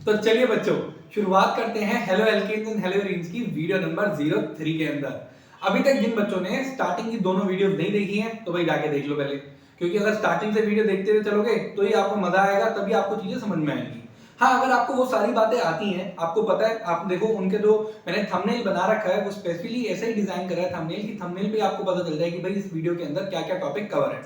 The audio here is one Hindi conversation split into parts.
तो चलिए बच्चों, शुरुआत करते हैं halo alkanes and halo arenes की वीडियो नंबर 03 के अंदर। अभी तक जिन बच्चों ने स्टार्टिंग की दोनों वीडियो नहीं देखी हैं तो भाई जाके देख लो पहले, क्योंकि अगर स्टार्टिंग से वीडियो देखते हुए चलोगे तो ही आपको मजा आएगा, तभी आपको चीजें समझ में आएंगी। हाँ, अगर आपको वो सारी बातें आती हैं, आपको पता है, आप देखो उनके जो मैंने थंबनेल बना रखा है वो स्पेशली ऐसे ही डिजाइन करा है थंबनेल की, थंबनेल पे आपको पता चल जाए कि भाई इस वीडियो के अंदर क्या क्या टॉपिक कवर है।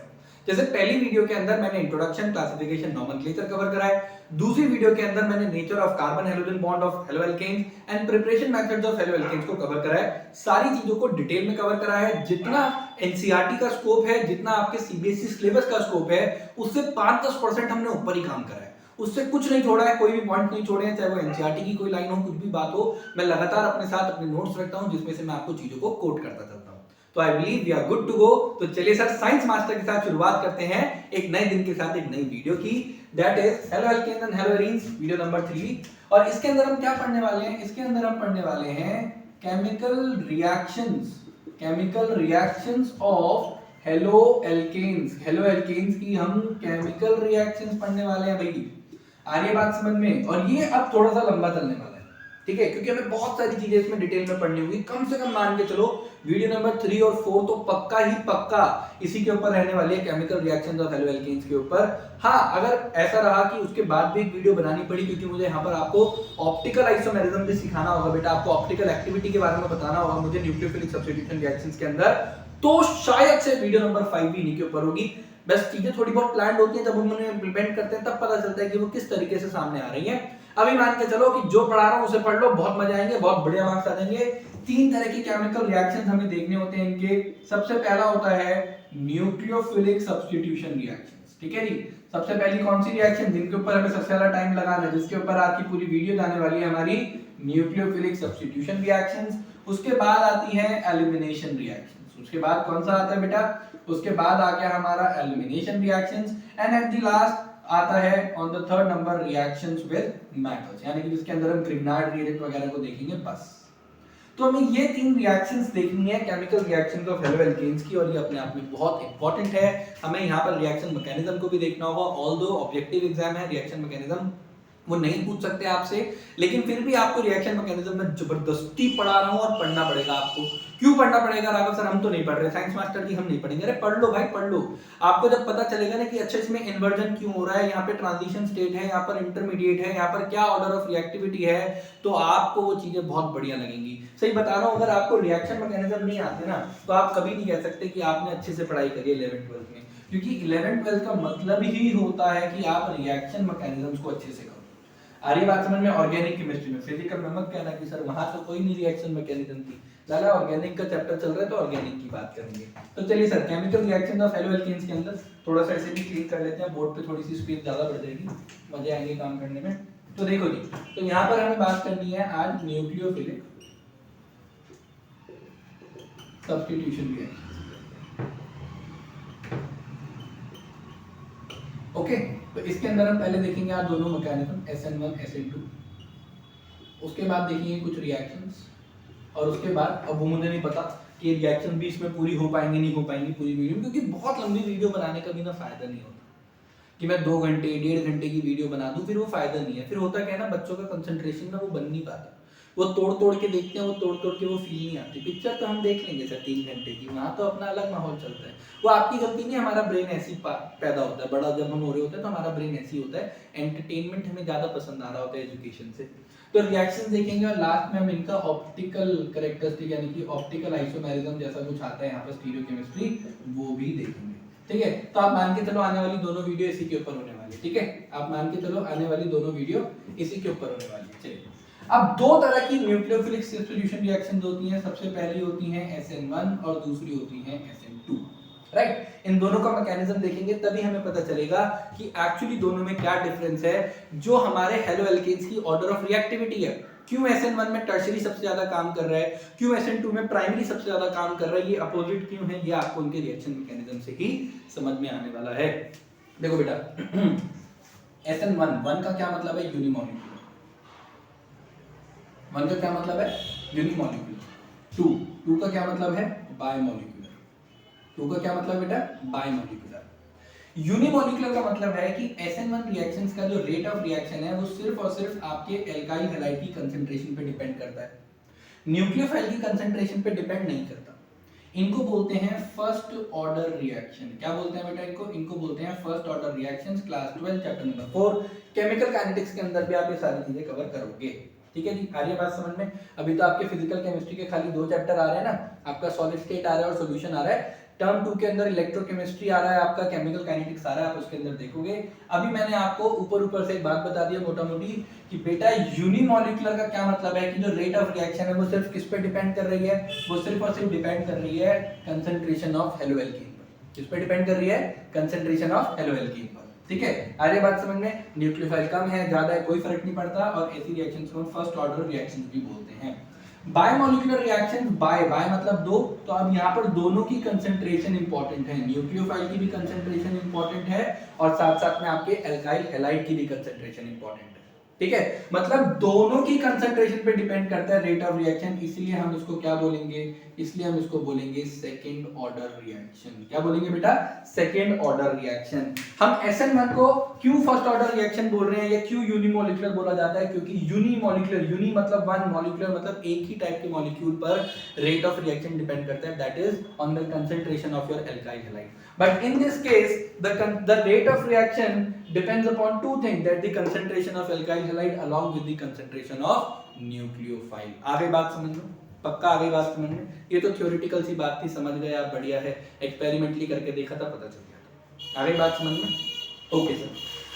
जैसे पहली वीडियो के अंदर मैंने इंट्रोडक्शन, क्लासिफिकेशन, नोमेनक्लेचर कवर करा है। दूसरी वीडियो के अंदर मैंने nature of carbon halogen bond of halo alkanes and preparation methods of halo alkanes को कवर करा है। सारी चीजों को डिटेल में कवर करा है। जितना एनसीईआरटी का स्कोप है, जितना आपके सीबीएसई सिलेबस का स्कोप है, उससे 5-10% हमने ऊपर ही काम करा है। उससे कुछ नहीं छोड़ा है, कोई भी पॉइंट नहीं छोड़े हैं, चाहे वो एनसीईआरटी की कोई लाइन हो, कुछ भी बात हो। मैं लगातार अपने साथ अपने नोट्स रखता हूं जिसमें से मैं आपको चीजों को कोट करता चलता हूं। तो I believe we are good to go. तो चलिए सर, साइंस मास्टर के साथ शुरुआत करते हैं एक नए दिन के साथ, एक नई वीडियो की, that is halo alkanes and halo arenes video number 3। और इसके अंदर हम क्या पढ़ने वाले हैं? इसके अंदर हम पढ़ने वाले हैं chemical reactions of halo alkanes. Halo alkanes की हम केमिकल रिएक्शंस पढ़ने वाले हैं भाई। आ रही है बात समझ में? और ये अब थोड़ा सा लंबा चलने वाला है, ठीक है, क्योंकि हमें बहुत सारी चीजें इसमें डिटेल में पढ़नी होगी। कम से कम मान के चलो वीडियो नंबर 3 और 4 तो पक्का ही पक्का इसी के ऊपर रहने वाली है, chemical reactions of halo alkanes के ऊपर। हाँ, अगर ऐसा रहा कि उसके बाद भी एक वीडियो बनानी पड़ी, क्योंकि मुझे यहाँ पर आपको ऑप्टिकल आइसोमेरिज्म भी सिखाना होगा बेटा, आपको ऑप्टिकल एक्टिविटी के बारे में बताना होगा मुझे न्यूक्लियोफिलिक सब्स्टिट्यूशन रिएक्शंस के अंदर, तो शायद से वीडियो नंबर 5 भी इन्हीं के ऊपर होगी। बस चीजें थोड़ी बहुत प्लान्ड होती हैं, जब हम उन्हें इंप्लीमेंट करते हैं तब पता चलता है कि वो किस तरीके से सामने आ रही हैं। अभी मान के चलो कि जो पढ़ा रहा हूं उसे पढ़ लो, बहुत मजा आएंगे, बहुत बढ़िया मार्क्स आ जाएंगे। 3 तरह के केमिकल रिएक्शंस हमें देखने होते हैं इनके। सबसे पहला होता है न्यूक्लियोफिलिक सब्स्टिट्यूशन रिएक्शंस, ठीक है जी। सबसे पहली कौन सी रिएक्शन जिनके ऊपर हमें सबसे ज्यादा टाइम लगाना है, जिसके ऊपर आज की पूरी वीडियो जाने वाली है हमारी, न्यूक्लियोफिलिक सब्स्टिट्यूशन रिएक्शंस। उसके बाद आती है एलिमिनेशन रिएक्शंस। उसके बाद कौन सा आता है बेटा? उसके बाद आ गया हमारा elimination reactions, and at the last आता है on the third number reactions with metals, यानी कि जिसके अंदर हम ग्रिग्नार्ड रिएजेंट वगैरह को देखेंगे बस। तो हमें ये 3 रिएक्शंस देखनी है, chemical reactions of halo alkanes की, और ये अपने आप में बहुत इंपॉर्टेंट है। हमें यहाँ पर रिएक्शन मैकेनिज्म को भी देखना होगा। ऑल्दो ऑब्जेक्टिव एग्जाम है, रिएक्शन मैकेनिज्म वो नहीं पूछ सकते आपसे, लेकिन फिर भी आपको रिएक्शन मैकेनिज्म में जबरदस्ती पढ़ा रहा हूं और पढ़ना पड़ेगा आपको। क्यों पढ़ना पड़ेगा राघव सर? हम तो नहीं पढ़ रहे, साइंस मास्टर जी हम नहीं पढ़ेंगे। अरे पढ़ लो भाई, पढ़ लो। आपको जब पता चलेगा ना कि अच्छा इसमें इन्वर्जन क्यों हो रहा है, यहाँ पे ट्रांजिशन स्टेट है, यहाँ पर इंटरमीडिएट है, यहाँ पर क्या ऑर्डर ऑफ रिएक्टिविटी है, तो आपको वो चीजें बहुत बढ़िया लगेंगी। सही बता रहा हूँ, अगर आपको रिएक्शन मैकेनिज्म नहीं आते ना तो आप कभी नहीं कह सकते कि आपने अच्छे से पढ़ाई करी है 11th-12th में, क्योंकि 11th-12th का मतलब ही होता है कि आप रिएक्शन मैकेनिज्म्स को अच्छे से करो। आ रही बात समझ में? ऑर्गेनिक केमिस्ट्री में, फिजिकल में मत कहना कि सर वहां तो कोई नहीं रिएक्शन मैकेनिज्म थी। लाला ऑर्गेनिक का चैप्टर चल रहा है तो ऑर्गेनिक की बात करेंगे। तो चलिए sir, chemical reaction of halo alkanes के अंदर थोड़ा सा ऐसे भी क्लिक कर लेते हैं, बोर्ड पे थोड़ी सी स्पीड ज्यादा बढ़ जाएगी, मजे आएंगे काम करने में। तो देखो जी, तो यहाँ पर हमें बात करनी है आज न्यूक्लियोफिलिक सब्स्टिट्यूशन रिएक्शन। ओके, तो इसके अंदर हम पहले देखेंगे आज दोनों मैकेनिज्म SN1 SN2, उसके बाद देखेंगे कुछ रिएक्शंस, और उसके बाद अब वो मुझे नहीं पता कि रिएक्शन भी इसमें पूरी हो पाएंगे नहीं हो पाएंगी पूरी वीडियो, क्योंकि बहुत लंबी वीडियो बनाने का भी ना फायदा नहीं होता कि मैं 2 घंटे 1.5 घंटे की वीडियो बना दूं, फिर वो फायदा नहीं है। फिर होता क्या है ना, बच्चों का कंसंट्रेशन ना वो बन नहीं पाता, वो तोड़ तोड़ के देखते हैं, वो तोड़ तोड़ के वो फील नहीं आती। पिक्चर तो हम देख लेंगे सर 3 घंटे की, वहां तो अपना अलग माहौल चलता है। वो आपकी गलती नहीं, हमारा ब्रेन ऐसी पैदा होता है, बड़ा जब हम हो रहे होते हैं तो हमारा ब्रेन ऐसी होता है, एंटरटेनमेंट हमें ज्यादा पसंद आ रहा होता है एजुकेशन से। तो रिएक्शन देखेंगे और लास्ट में हम इनका ऑप्टिकल कैरेक्टरिस्टिक यानी कि ऑप्टिकल आइसोमेरिज्म जैसा कुछ आता है यहाँ पर स्टीरियोकेमिस्ट्री, वो भी देखेंगे। ठीक है, तो आप मान के चलो आने वाली दोनों वीडियो इसी के ऊपर होने वाली है। ठीक है, आप मान के चलो आने वाली दोनों वीडियो इसी के ऊपर होने वाली है। चलिए, अब 2 तरह की न्यूक्लियोफिलिक सब्स्टिट्यूशन रिएक्शंस होती हैं। सबसे पहली होती है SN1 और दूसरी होती है SN2, राइट। इन दोनों का मैकेनिज्म देखेंगे तभी हमें पता चलेगा कि एक्चुअली दोनों में क्या डिफरेंस है। जो हमारे हेलो एल्केन्स की ऑर्डर ऑफ रिएक्टिविटी है, क्यों SN1 में टर्शियरी सबसे ज्यादा काम कर रहा है, क्यों SN2 में प्राइमरी सबसे ज्यादा काम कर रहा है, ये अपोजिट क्यों है, ये आपको उनके रिएक्शन मैकेनिज्म से ही समझ में आने वाला है। देखो बेटा, SN1 का क्या मतलब है? यूनिमॉलिक्यूलर। 1 का क्या मतलब है? यूनिमॉलिक्यूलर। 2 का क्या मतलब है? बायमॉलिक्यूलर। 2 का क्या मतलब बेटा? बायमॉलिक्यूलर। यूनिमोलिकुलर का मतलब है कि SN1 रिएक्शंस का जो रेट ऑफ रिएक्शन है वो सिर्फ और सिर्फ आपके एल्काइल हैलाइड की कंसंट्रेशन पे डिपेंड करता है, न्यूक्लियोफाइल की कंसंट्रेशन पे डिपेंड नहीं करता। इनको बोलते हैं फर्स्ट ऑर्डर रिएक्शन। क्या बोलते हैं बेटा इनको? इनको बोलते हैं first order reactions, class 12 chapter number 4 chemical kinetics के अंदर भी आप ये सारी चीजें कवर करोगे। ठीक है जी, आ रही है बात समझ में? अभी तो आपके फिजिकल केमिस्ट्री के खाली 2 चैप्टर आ रहे हैं ना, आपका सॉलिड स्टेट आ रहा है और सॉल्यूशन आ रहा है। टर्म 2 के अंदर इलेक्ट्रोकेमिस्ट्री आ रहा है, आपका केमिकल काइनेटिक्स आ रहा है, आप उसके अंदर देखोगे। अभी मैंने आपको ऊपर से एक बात बता दी है मोटा मोटी कि बेटा यूनिमोलिकुलर का क्या मतलब है कि जो रेट ऑफ रिएक्शन है वो सिर्फ किस पे डिपेंड कर रही है? वो सिर्फ और सिर्फ डिपेंड कर रही है कंसंट्रेशन ऑफ हेलोएल्कीन पर। किस पे डिपेंड कर रही है? कंसंट्रेशन ऑफ हेलोएल्कीन पर। ठीक है, आ रही बात समझ में? न्यूक्लियोफाइल कम है ज्यादा है कोई फर्क नहीं पड़ता, और ऐसी रिएक्शंस को फर्स्ट ऑर्डर रिएक्शंस भी बोलते हैं। बायोमोलिकुलर रिएक्शन, बाय मतलब दो, तो अब यहाँ पर दोनों की कंसंट्रेशन इंपॉर्टेंट है, न्यूक्लियोफाइल की भी कंसंट्रेशन इंपॉर्टेंट है और साथ साथ में आपके एल्काइल हैलाइड की भी कंसंट्रेशन इंपॉर्टेंट है। ठीक है, मतलब दोनों की कंसंट्रेशन पे डिपेंड करता है रेट ऑफ रिएक्शन, इसलिए हम इसको क्या बोलेंगे? इसलिए हम इसको बोलेंगे सेकंड ऑर्डर रिएक्शन। क्या बोलेंगे बेटा? Second order reaction. हम SN1 को क्यों फर्स्ट ऑर्डर रिएक्शन बोल रहे हैं या क्यों यूनिमोलिकुलर बोला जाता है? क्योंकि यूनिमोलिकुलर, यूनि मतलब वन, मॉलिक्यूलर मतलब एक ही टाइप के मॉलिक्यूल पर रेट ऑफ रिएक्शन डिपेंड करता है, that is on the concentration of your alkyl halide. But in this case, the rate of reaction depends upon two things, that the concentration of alkyl halide along with the concentration of nucleophile. आ गई बात समझ में? पक्का आ गई बात समझ में? ये तो थ्योरेटिकल सी बात थी, समझ गए आप, बढ़िया है, एक्सपेरिमेंटली करके देखा था, पता चल गया। आ गई बात समझ में? ओके सर,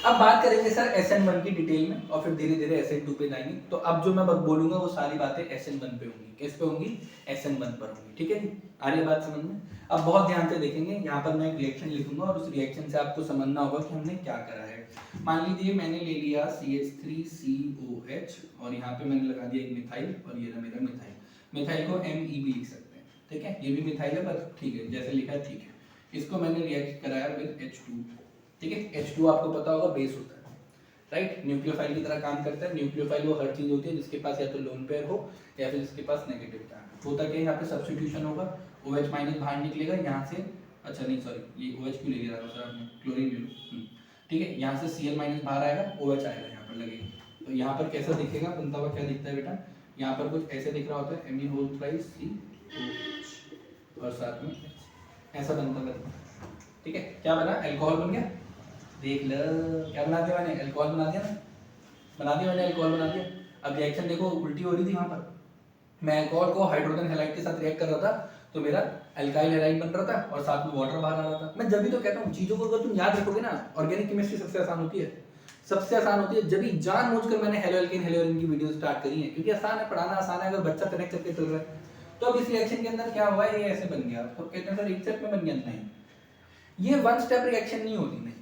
अब बात करेंगे सर SN1 की डिटेल में और फिर धीरे धीरे SN2 पे जाएंगे। तो अब जो मैं बोलूंगा वो सारी बातें SN1 पे होंगी। किस पे होंगी? SN1 पर होंगी। ठीक है जी, आ रही है बात समझ में? अब बहुत ध्यान से देखेंगे, यहाँ पर मैं एक रिएक्शन लिखूंगा और उस रिएक्शन से आपको समझना होगा कि हमने क्या करा है। मान लीजिए मैंने ले लिया CH3COH और यहाँ पे मैंने लगा दिया एक मिथाइल और ये रहा मेरा मिथाइल। मिथाइल को MEB लिख सकते हैं, ठीक है, ये भी मिथाइल है बस, ठीक है, जैसे लिखा है ठीक है। इसको मैंने रिएक्ट कराया विद H2, ठीक है। H2 आपको पता होगा बेस होता है, राइट, न्यूक्लियोफाइल की तरह काम करता है। न्यूक्लियोफाइल वो हर चीज होती है जिसके पास या तो लोन पेयर हो या फिर जिसके पास नेगेटिव चार्ज होता है। यहाँ पे सब्स्टिट्यूशन होगा, OH माइनस बाहर निकलेगा यहाँ से, अच्छा नहीं सॉरी, ये OH क्यों ले लिया था सर आपने, क्लोरीन ले लो, ठीक है, यहाँ से Cl माइनस बाहर आएगा, OH आएगा यहाँ पर लगेगा। तो यहाँ पर कैसा दिखेगा बनता हुआ, क्या दिखता है बेटा? यहाँ पर कुछ ऐसे दिख रहा होता है MECOH और साथ में ऐसा बनता है, ठीक है। क्या बना? अल्कोहल बन गया, देख लो क्या बना दिया मैंने, अल्कोहल बना दिया ना, बना दिया मैंने, अल्कोहल बना दिया। अब रिएक्शन देखो उल्टी हो रही थी, वहां पर मैं अल्कोहल को हाइड्रोजन हैलाइड के साथ रिएक्ट कर रहा था तो मेरा अल्काइल हैलाइड बन रहा था और साथ में वाटर बाहर आ रहा था। मैं जब भी तो कहता हूँ चीजों को अगर तुम याद रखोगे ना, ऑर्गेनिक केमिस्ट्री सबसे आसान होती है, सबसे आसान होती है। जब भी जानबूझकर मैंने हेलोएल्केन हेलोएरिन की वीडियो स्टार्ट करी है क्योंकि आसान है, पढ़ाना आसान है, अगर बच्चा कनेक्ट करके चल रहा है। तो अब इस रिएक्शन के अंदर क्या हुआ, ये ऐसे बन गया, तो कहते हैं सर एक स्टेप में बन गया, नहीं, ये वन स्टेप रिएक्शन नहीं होती। नहीं,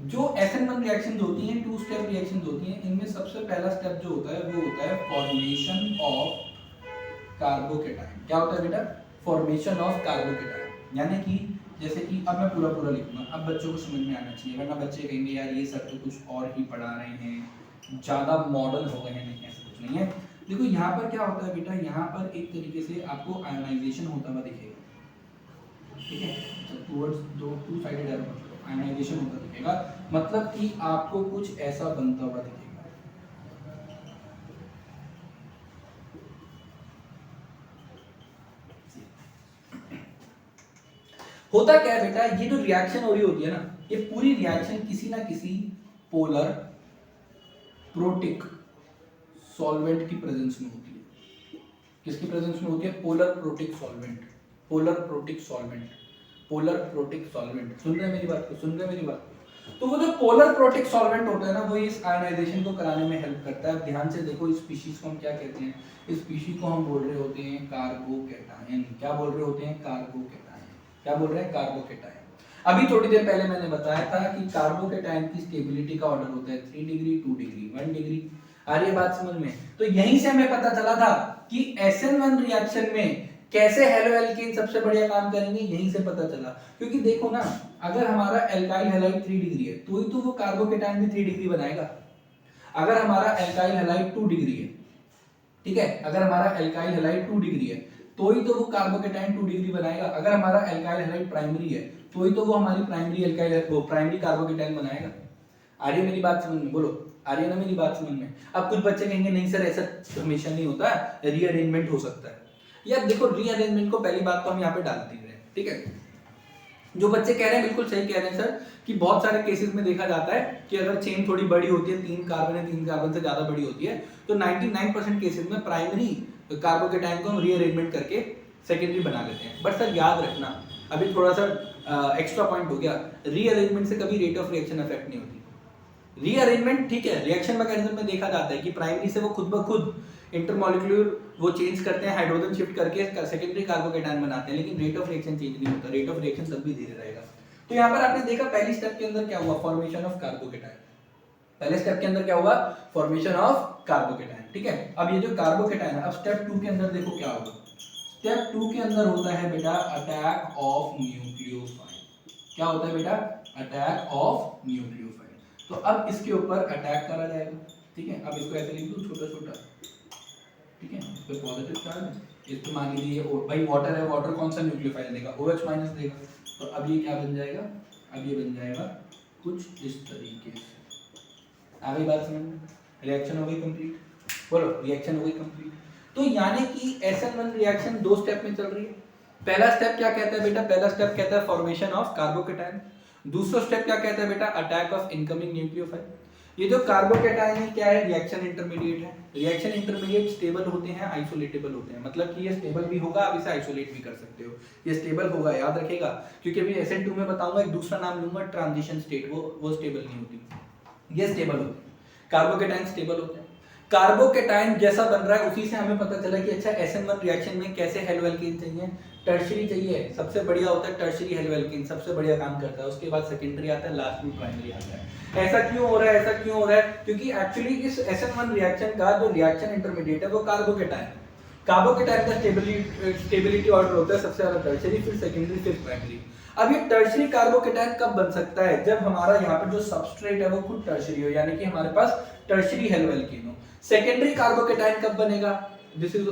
जो SN1 रिएक्शंस होती हैं, टू स्टेप रिएक्शंस होती हैं, इनमें सबसे पहला स्टेप जो होता है वो होता है फॉर्मेशन ऑफ कार्बोकेटाइन। क्या होता है बेटा? Formation of carbocation. यानी कि जैसे कि अब मैं पूरा पूरा लिखूंगा, अब बच्चों को समझ में आना चाहिए, वरना बच्चे कहेंगे यार ये सर तो कुछ और ही पढ़ा रहे हैं, ज्यादा मॉडर्न हो गए हैं। नहीं, ऐसा कुछ नहीं है। देखो यहाँ पर क्या होता है बेटा, यहाँ पर एक तरीके से आपको आयोनाइजेशन होता हुआ दिखेगा, ठीक है, टुवर्ड्स दो टू साइडेड एरो, आयोनाइजेशन होता दिखेगा, मतलब कि आपको कुछ ऐसा बनता हुआ दिखेगा। होता क्या है बेटा, ये जो रिएक्शन हो रही होती है ना, ये पूरी रिएक्शन किसी ना किसी पोलर प्रोटिक सॉल्वेंट की प्रेजेंस में होती है। किसकी प्रेजेंस में होती है? Polar protic solvent, polar protic solvent, polar protic solvent. सुन रहे हैं मेरी बात को? सुन रहे हैं मेरी बात को? तो वो जो पोलर प्रोटिक सॉल्वेंट होता है ना, वो इस आयोनाइजेशन को कराने में हेल्प करता है। ध्यान से देखो, इस स्पीशीज को हम क्या कहते हैं? इस स्पीशीज को हम बोल रहे होते हैं कार्बोकेटायन। क्या बोल रहे होते हैं? कार्बोकेटायन। क्या बोल रहे हैं? कार्बोकेटायन। अभी थोड़ी देर पहले मैंने बताया था कि कार्बोकेटायन की स्टेबिलिटी का ऑर्डर होता है 3 डिग्री, 2 डिग्री, 1 डिग्री। आ रही है बात समझ में? तो यहीं से हमें पता चला था कि SN1 रिएक्शन में कैसे हेलोएल्केन सबसे बढ़िया काम करेंगे, यहीं से पता चला। क्योंकि देखो ना, अगर हमारा एल्काइल हैलाइड 3 डिग्री है तो ही तो वो कार्बोकेटायन भी 3 डिग्री बनाएगा। अगर हमारा एल्काइल हैलाइड 2 डिग्री है, ठीक है, अगर हमारा एल्काइल हैलाइड 2 डिग्री है तो ही तो वो कार्बोकेटाइन 2 डिग्री बनाएगा। अगर हमारा एल्काइल हैलाइड प्राइमरी है तो ही तो वो हमारी प्राइमरी एल्काइल वो प्राइमरी कार्बोकेटाइन बनाएगा। आ रही है मेरी बात समझ में? बोलो, आ रही है ना मेरी बात समझ में? अब कुछ बच्चे कहेंगे नहीं सर ऐसा हमेशा नहीं होता, रीअरेंजमेंट हो सकता है। यार देखो रीअरेंजमेंट को पहली बात तो हम यहाँ पे डाल दी रहे हैं, ठीक है। जो बच्चे कह रहे हैं बिल्कुल सही कह रहे हैं सर कि बहुत सारे केसेस में देखा जाता है कि अगर चेन थोड़ी बड़ी होती है, 3 कार्बन है, 3 कार्बन से ज्यादा बड़ी होती है, तो 99% केसेस में प्राइमरी कार्बोकेटाइन को हम रीअरेंजमेंट करके सेकेंडरी बना लेते हैं। बट सर याद रखना, अभी थोड़ा सा एक्स्ट्रा पॉइंट हो गया, रीअरेंजमेंट से कभी रेट ऑफ रिएक्शन अफेक्ट नहीं होती। रीअरेंजमेंट ठीक है, रिएक्शन मैकेनिज्म में देखा जाता है कि प्राइमरी से वो खुद ब खुद इंटरमॉलिक्यूलर वो चेंज करते हैं, हाइड्रोजन शिफ्ट करके सेकेंडरी कार्बोकेटाइन बनाते हैं, लेकिन रेट ऑफ रिएक्शन चेंज नहीं होता, रेट ऑफ रिएक्शन तब भी धीरे रहेगा। तो यहाँ पर आपने देखा पहली स्टेप के अंदर क्या हुआ, फॉर्मेशन ऑफ कार्बोकेटाइन। पहले स्टेप के अंदर क्या हुआ, फॉर्मेशन ऑफ कार्बोकेटाइन, ठीक है। अब ये जो कार्बोकेटाइन है, अब स्टेप 2 के अंदर देखो क्या होगा। स्टेप 2 के अंदर होता है बेटा अटैक ऑफ न्यूक्लियोफाइल। क्या होता है बेटा, अटैक ऑफ न्यूक्लियोफाइल। तो अब इसके ऊपर अटैक करा जाएगा, ठीक है। अब इसको ऐसे लिख दो छोटा छोटा, ठीक है। इस पे पॉजिटिव चार्ज है, इस पे मान लीजिए भाई वाटर है, वाटर कौन सा न्यूक्लियोफाइल देगा, OH माइनस देगा। तो अब ये क्या बन जाएगा, अब ये बन जाएगा कुछ इस तरीके से। आ गई बात समझ में? रिएक्शन हो गई कंप्लीट, बोलो रिएक्शन हो गई कंप्लीट। तो यानी कि SN1 रिएक्शन 2 स्टेप में चल रही है। पहला स्टेप क्या कहता है बेटा, पहला स्टेप कहता है फॉर्मेशन ऑफ कार्बोकेटाइन। दूसरा स्टेप क्या कहता है बेटा, अटैक ऑफ इनकमिंग न्यूक्लियोफाइल। ये जो कार्बोकेटाइन है क्या है, रिएक्शन इंटरमीडिएट है। रिएक्शन इंटरमीडिएट स्टेबल होते हैं, आइसोलेटेबल होते हैं, मतलब कि ये स्टेबल भी होगा, आप इसे आइसोलेट भी कर सकते हो। ये स्टेबल होगा, याद रखेगा, क्योंकि अभी SN2 में बताऊंगा, एक दूसरा नाम लूंगा ट्रांजिशन स्टेट, वो स्टेबल नहीं होती, ये स्टेबल होती है। कार्बोकेटाइन स्टेबल होते हैं। कार्बोकेटाइन जैसा बन रहा है उसी से हमें पता चला कि अच्छा SN1 रिएक्शन में कैसे हेलो एल्केन चाहिए, टर्शियरी चाहिए। सबसे बढ़िया होता है टर्शियरी हेलो एल्केन, सबसे बढ़िया काम करता है। उसके बाद सेकेंडरी आता है, लास्ट में प्राइमरी आता है। ऐसा क्यों हो रहा है, ऐसा क्यों हो रहा है, क्योंकि एक्चुअली इस SN1 रिएक्शन का जो रिएक्शन इंटरमीडिएट है वो कार्बोकेटाइन। कार्बोकेटाइन का स्टेबिलिटी ऑर्डर होता है सबसे ज्यादा टर्शियरी, फिर सेकेंडरी, फिर प्राइमरी। अब ये टर्शियरी कार्बोकेटाइन कब बन सकता है, जब हमारा यहाँ पर जो सबस्ट्रेट है वो खुद टर्शियरी हो, यानी कि हमारे पास टर्शियरी हेलो एल्केन हो। सेकेंडरी कार्बोकेटाइन कब बनेगा, this is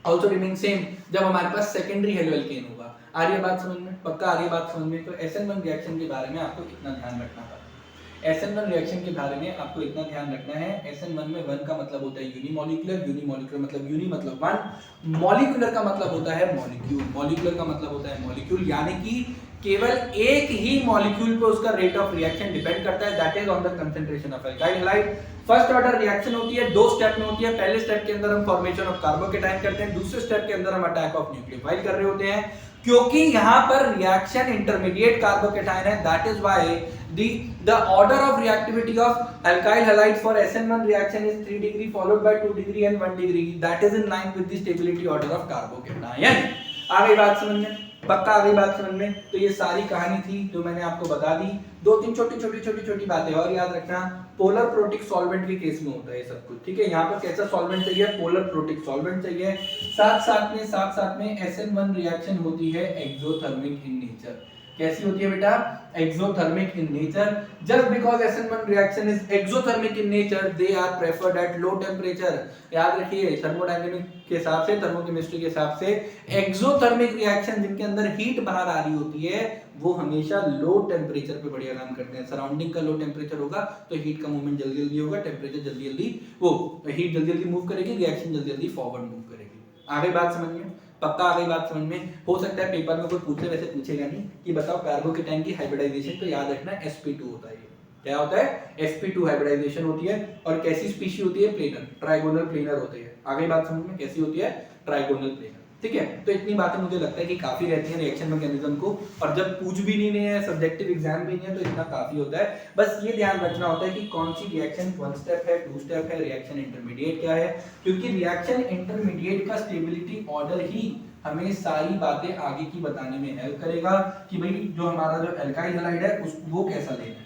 also remain same, जब हमारे पास सेकेंडरी हेलो एल्केन होगा। आ रही है बात समझ में? पक्का आ रही है बात समझ में? तो SN1 रिएक्शन के बारे में आपको इतना ध्यान रखना था। SN1 रिएक्शन के बारे में आपको इतना ध्यान रखना है, SN1 में 1 का मतलब होता है यूनिमॉलिक्यूलर, यूनिमॉलिक्यूलर मतलब यूनि मतलब 1, मॉलिक्यूलर का मतलब होता है मॉलिक्यूल, मॉलिक्यूलर का मतलब होता है मॉलिक्यूल, यानी कि केवल एक ही मॉलिक्यूल पे उसका रेट ऑफ रिएक्शन डिपेंड करता है, that is on the concentration of alkyl halide. First order reaction होती है, 2 स्टेप में होती है। पहले स्टेप के अंदर हम फॉर्मेशन ऑफ कार्बोकेटाइन करते हैं, दूसरे स्टेप के अंदर हम अटैक ऑफ न्यूक्लियोफाइल कर रहे होते हैं, क्योंकि यहां पर रिएक्शन इंटरमीडिएट कार्बोकेटाइन है, that is why the order of reactivity of alkyl halides for SN1 reaction is 3 degree followed by 2 degree and 1 degree, that is in line with the stability order of carbocation। आ गई बात समझ में? पक्का आ गई बात समझ में? तो ये सारी कहानी थी जो मैंने आपको बता दी। 2-3 छोटी बातें और याद रखना, पोलर प्रोटिक सॉल्वेंट के केस में होता है ये सब कुछ, ठीक है। यहाँ पर कैसा सॉल्वेंट चाहिए, पोलर प्रोटिक सॉल्वेंट चाहिए। साथ में SN1 रिएक्शन होती है एक्सोथर्मिक इन नेचर। कैसी होती है बेटा, exothermic in nature. Just because SN1 reaction is exothermic in nature, they are preferred at low temperature. याद रखिए, थर्मोडायनेमिक के हिसाब से, थर्मोकेमिस्ट्री के हिसाब से, एक्सोथर्मिक रिएक्शन जिनके अंदर हीट बाहर आ रही होती है वो हमेशा लो टेम्परेचर पे बढ़िया काम करते हैं। सराउंडिंग का लो टेम्परेचर होगा तो हीट का मूवमेंट जल्दी जल्दी होगा, टेम्परेचर जल्दी जल्दी, वो हीट जल्दी जल्दी मूव करेगी, रिएक्शन जल्दी जल्दी फॉरवर्ड मूव करेगी। आगे बात समझ में? पक्का आ गई बात समझ में? हो सकता है पेपर में कोई पूछे, वैसे पूछेगा नहीं कि बताओ कार्बोकेटाइन की हाइब्रिडाइजेशन, तो याद रखना sp2 होता है। क्या होता है, sp2 हाइब्रिडाइजेशन होती है। और कैसी स्पीशी होती है, प्लेनर, ट्राइगोनल प्लेनर होते हैं। आगे बात समझ में? कैसी होती है, ट्राइगोनल प्लेनर, ठीक है। तो इतनी बातें मुझे लगता है कि काफी रहती हैं रिएक्शन मैकेनिज्म को, और जब पूछ भी नहीं है, सब्जेक्टिव एग्जाम भी नहीं है, तो इतना काफी होता है। बस ये ध्यान रखना होता है कि कौन सी रिएक्शन 1 स्टेप है, 2 स्टेप है, रिएक्शन इंटरमीडिएट क्या है, क्योंकि रिएक्शन इंटरमीडिएट का स्टेबिलिटी ऑर्डर ही हमें सारी बातें आगे की बताने में हेल्प करेगा कि भाई जो हमारा जो एल्काइल हैलाइड है वो कैसा लेना है,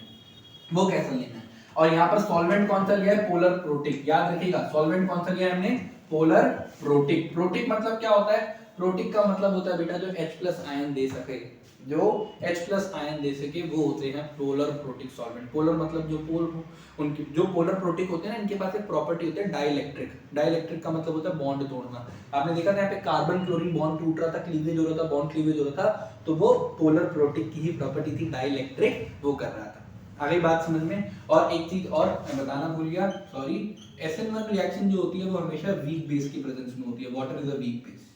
वो कैसा लेना है। और यहाँ पर सॉल्वेंट कौन सा लिया है, पोलर प्रोटिक। याद रखिएगा, सॉल्वेंट कौन सा लिया है हमने, पोलर प्रोटिक। प्रोटिक मतलब क्या होता है, प्रोटिक का मतलब होता है बेटा जो H+ आयन दे सके, जो H+ आयन दे सके वो होते हैं पोलर प्रोटिक सॉल्वेंट। पोलर मतलब जो उनके जो पोलर प्रोटिक होते हैं ना, इनके पास एक प्रॉपर्टी होती है डाइइलेक्ट्रिक। डाइइलेक्ट्रिक का मतलब होता है बॉन्ड तोड़ना। आपने देखा था यहाँ पे कार्बन क्लोरीन बॉन्ड टूट रहा था, क्लीवेज हो रहा था, बॉन्ड क्लीवेज हो रहा था, तो वो पोलर प्रोटिक की ही प्रॉपर्टी थी, डाइइलेक्ट्रिक वो कर रहा था। आगे बात समझ में। और एक चीज और मैं बताना भूल गया, सॉरी, SN1 रिएक्शन जो होती है वो हमेशा वीक बेस की प्रेजेंस में होती है। Water is a weak base,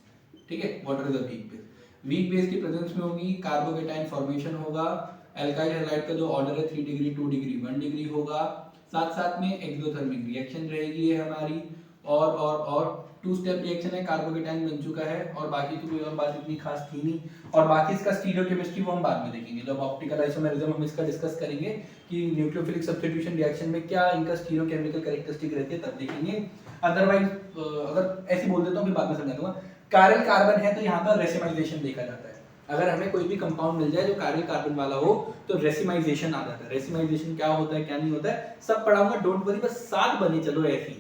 ठीक है, water is a weak base. Weak base की प्रेजेंस में होगी, कार्बोकेटाइन फॉर्मेशन होगा, एल्काइल हैलाइड का जो ऑर्डर है 3 डिग्री 2 डिग्री 1 डिग्री होगा, साथ साथ में एक्सोथर्मिक रिएक्शन रहेगी ये हमारी, और 2 स्टेप रिएक्शन है, कार्बोकेटाइन बन चुका है, और बाकी तो कोई और बात इतनी खास थी नहीं। और बाकी इसका स्टीरियोकेमिस्ट्री वो हम बाद में देखेंगे, जब ऑप्टिकल आइसोमेरिज्म हम इसका डिस्कस करेंगे कि न्यूक्लियोफिलिक सब्स्टिट्यूशन रिएक्शन में क्या इनका स्टीरियोकेमिकल कैरेक्टरिस्टिक रहती है, तब देखेंगे। अदरवाइज अगर ऐसे बोल देता हूँ फिर बाद में समझा दूंगा। कायरल कार्बन है तो यहाँ पर रेसिमाइजेशन देखा जाता है। अगर हमें कोई भी कंपाउंड मिल जाए जो कायरल कार्बन वाला हो तो रेसिमाइजेशन आ जाता है। रेसिमाइजेशन क्या होता है क्या नहीं होता है सब पढ़ाऊंगा, डोंट वरी, बस साथ बने चलो, ऐसी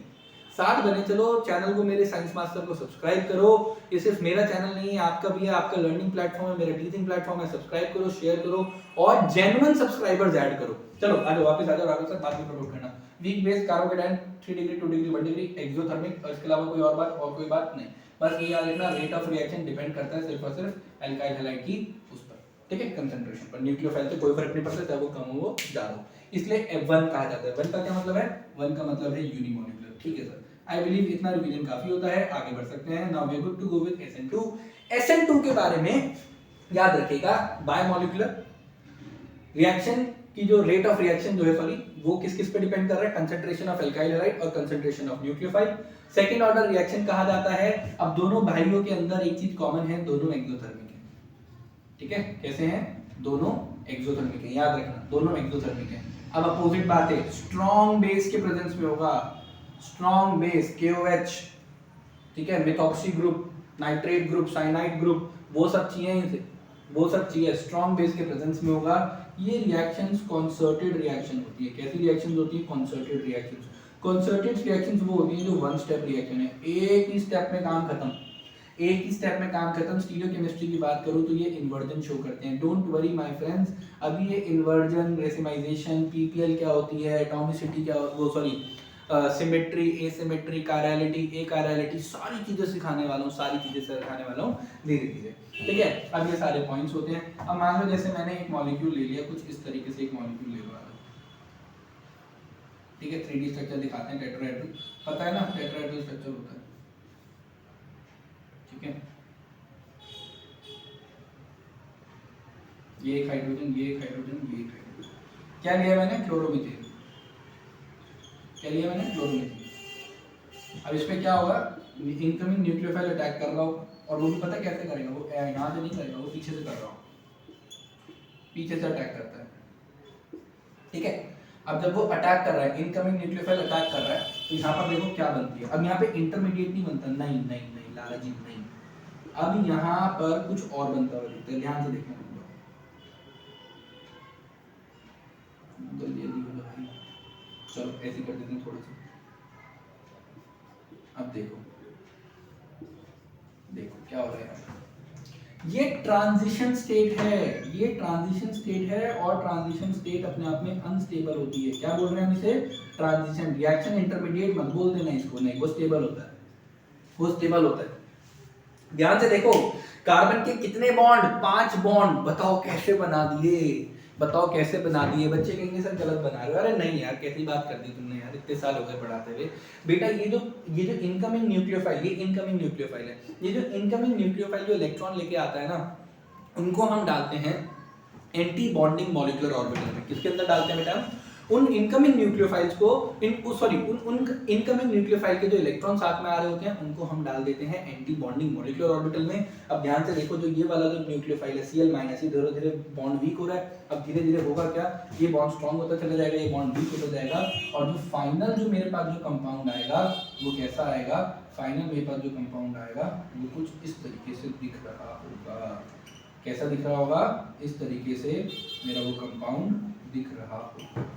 साथ बने चलो। चैनल को मेरे साइंस मास्टर को सब्सक्राइब करो। ये सिर्फ मेरा चैनल नहीं है, आपका भी है, आपका लर्निंग प्लेटफॉर्म है, मेरा टीचिंग प्लेटफॉर्म है। सब्सक्राइब करो, शेयर करो और जेन्युइन सब्सक्राइबर्स ऐड करो। चलो आ जाओ, वापस आ जाओ, आगे बात भी प्रमोट करना। Weak base carbocation 3 degree 2 degree 1 degree exothermic, और इसके अलावा कोई और बात, और कोई बात नहीं। बस ये याद रखना, रेट ऑफ रिएक्शन डिपेंड करता है सिर्फ और सिर्फ एल्काइल हैलाइड की उस पर, ठीक है, कंसंट्रेशन पर। न्यूक्लियोफाइल से कोई फर्क नहीं पड़ता, चाहे वो कम हो वो ज्यादा हो, इसलिए F1 कहा जाता है। 1 का क्या मतलब है? 1 का मतलब है यूनिमोलिकुलर, ठीक है सर। आई बिलीव इतना रिवीजन काफी होता है, आगे बढ़ सकते हैं। Now we are good to go with SN2। SN2 के बारे में याद रखिएगा, बायोमोलिकुलर रिएक्शन की जो रेट ऑफ रिएक्शन जो है, सॉरी, वो किस किस पे डिपेंड कर रहा है? कंसंट्रेशन ऑफ एल्काइल हैलाइड और concentration of nucleophile. Second order reaction कहा जाता है। अब दोनों भाइयों के अंदर एक चीज कॉमन है, दोनों एक्सोथर्मिक है, ठीक है। कैसे हैं? दोनों एक्सोथर्मिक है, याद रखना, दोनों एक्सोथर्मिक है। अब अपोजिट बात है, स्ट्रॉन्ग बेस के प्रेजेंस में होगा, स्ट्रॉन्ग बेस KOH, ठीक है, methoxy group, nitrate group, cyanide group, वो सब चीजें, वो सब चीजें स्ट्रॉन्ग बेस के प्रेजेंस में होगा। ये रिएक्शंस कॉन्सर्टेड रिएक्शन होती है। कैसी रिएक्शंस होती है? Concerted reactions. कॉन्सर्टेड रिएक्शंस वो होती है जो 1 स्टेप रिएक्शन है, एक ही स्टेप में काम खत्म, एक ही स्टेप में काम खत्म। स्टीरियोकेमिस्ट्री की बात करूं तो ये इन्वर्जन शो करते हैं। डोंट वरी माय फ्रेंड्स, अभी ये इन्वर्जन, रेसिमाइजेशन, PPL क्या होती है, एटॉमिसिटी क्या, वो सॉरी, सिमेट्री, एसिमेट्री, कायरलिटी, अकायरलिटी, सारी चीजें सिखाने वाला हूँ, सारी चीजें सिखाने वाला हूँ धीरे धीरे, ठीक है। अब ये सारे पॉइंट्स होते हैं। अब मान लो जैसे मैंने एक मॉलिक्यूल ले लिया, कुछ इस तरीके से एक मॉलिक्यूल ले लिया, ठीक है, 3D स्ट्रक्चर दिखाते हैं, टेट्राहेड्रल, पता है ना टेट्राहेड्रल स्ट्रक्चर होता है, ठीक है। ये एक हाइड्रोजन, ये एक हाइड्रोजन, ये एक हाइड्रोजन, क्या लिया मैंने? क्लोरोमीथेन, क्या लिया मैंने? क्लोरोमीथेन। अब इसमें क्या होगा? इनकमिंग न्यूक्लियोफाइल अटैक कर रहा हो, और वो भी पता कैसे करेगा, वो यहाँ से नहीं करेगा, वो पीछे से कर रहा हो, पीछे से अटैक करता है, ठीक है। अब जब वो अटैक कर रहा है, इनकमिंग न्यूक्लियोफाइल अटैक कर रहा है, तो यहाँ पर देखो क्या बनती है। अब यहाँ पे इंटरमीडिएट नहीं बनता, नहीं नहीं नहीं लालाजी नहीं, अब यहाँ पर कुछ और बनता हुआ दिखता है, ध्यान से देखना, जल्दी जल्दी हो जाए, चलो ऐसे कर देते हैं थोड़ा सा। अब देखो, देखो क्या हो रहा है, ये ट्रांजिशन स्टेट है, ये ट्रांजिशन स्टेट है, और ट्रांजिशन स्टेट अपने आप में अनस्टेबल होती है। क्या बोल रहे हैं हम इसे? Transition reaction. इंटरमीडिएट मत बोल देना इसको, नहीं, वो स्टेबल होता है, वो स्टेबल होता है। ध्यान से देखो, कार्बन के कितने बॉन्ड? 5 बॉन्ड, बताओ कैसे बना दिए, बताओ कैसे बना दिए। बच्चे कहेंगे सर गलत बना रहे हो, अरे नहीं यार, कैसी बात कर दी तुमने यार, इतने साल हो गए पढ़ाते हुए। बेटा ये जो इनकमिंग न्यूक्लियोफाइल, ये इनकमिंग न्यूक्लियोफाइल है, ये जो इनकमिंग न्यूक्लियोफाइल जो इलेक्ट्रॉन लेके आता है ना, उनको हम डालते हैं एंटी बॉन्डिंग मॉलिक्यूलर ऑर्बिटल में। किसके अंदर डालते हैं बेटा? उन इनकमिंग न्यूक्लियोफाइल्स को, उन इनकमिंग न्यूक्लियोफाइल के जो इलेक्ट्रॉन साथ में आ रहे होते हैं उनको हम डाल देते हैं एंटी बॉन्डिंग मॉलिक्यूलर ऑर्बिटल में। अब ध्यान से देखो, जो ये वाला जो न्यूक्लियोफाइल है Cl-, ये धीरे धीरे बॉन्ड वीक हो रहा है। अब धीरे धीरे होगा क्या? ये बॉन्ड स्ट्रॉन्ग होता चला जाएगा, ये बॉन्ड वीक होता जाएगा, और जो फाइनल जो मेरे पास जो कंपाउंड आएगा वो कैसा आएगा? फाइनल मेरे पास जो कंपाउंड आएगा वो कुछ इस तरीके से दिख रहा होगा। कैसा दिख रहा होगा? इस तरीके से मेरा वो कंपाउंड दिख रहा होगा।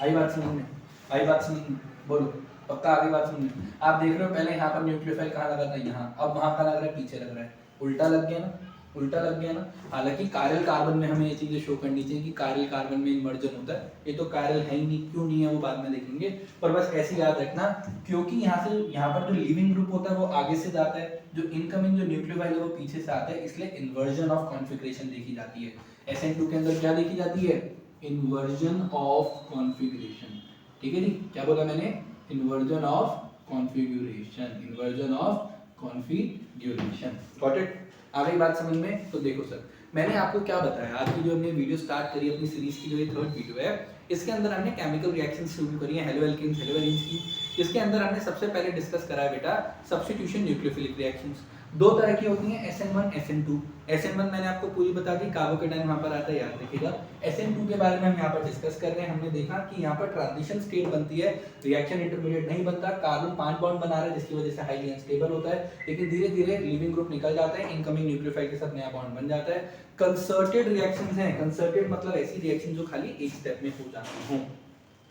आई बात समझ में? आई बात समझ में? बोलो पक्का आगे बात समझ में? आप देख रहे हो पहले यहाँ पर न्यूक्लियोफाइल कहाँ लगा था? यहाँ। अब वहाँ का लग रहा है, पीछे लग रहा है, उल्टा लग गया ना, उल्टा लग गया ना। हालांकि कायरल कार्बन में हमें ये चीजें शो करनी चाहिए कि कायरल कार्बन में इन्वर्जन होता है, ये तो कायरल है ही नहीं, क्यों नहीं है वो बाद में देखेंगे, पर बस ऐसे याद रखना क्योंकि यहाँ पर जो लीविंग ग्रुप होता है वो आगे से जाता है, जो इनकमिंग जो न्यूक्लियोफाइल है वो पीछे से आता है, इसलिए इन्वर्जन ऑफ कॉन्फ़िगरेशन देखी जाती है। SN2 के अंदर क्या देखी जाती है? Inversion of configuration. ठीक है जी, क्या बोला मैंने? Inversion of configuration, inversion of configuration. Got it? आ गई बात समझ में? तो देखो सर, मैंने आपको क्या बताया, आज की जो हमने वीडियो स्टार्ट करी अपनी सीरीज की, जो ये 3rd वीडियो है, इसके अंदर हमने केमिकल रिएक्शन शुरू करी है हेलो एल्केन्स हेलो एरीन्स की। इसके अंदर हमने सबसे पहले डिस्कस करा है बेटा सब्स्टिट्यूशन न्यूक्लियोफिलिक रिएक्शंस। दो तरह की होती हैं, SN1 SN2। SN1 मैंने आपको पूरी बता दी, कार्बोकेटाइन वहां पर आता है, याद रखिएगा। SN2 के बारे में हम यहाँ पर डिस्कस कर रहे हैं। हमने देखा कि यहाँ पर ट्रांजिशन स्टेट बनती है, रिएक्शन इंटरमीडिएट नहीं बनता, कार्बन 5 बॉन्ड बना रहा है जिसकी वजह से हाईली अनस्टेबल होता है, लेकिन धीरे धीरे लिविंग ग्रुप निकल जाता है, इनकमिंग न्यूक्लियोफाइल के साथ नया बॉन्ड बन जाता है। कंसर्टेड रिएक्शंस हैं, कंसर्टेड मतलब ऐसी रिएक्शन जो खाली एक स्टेप में हो जाती हो,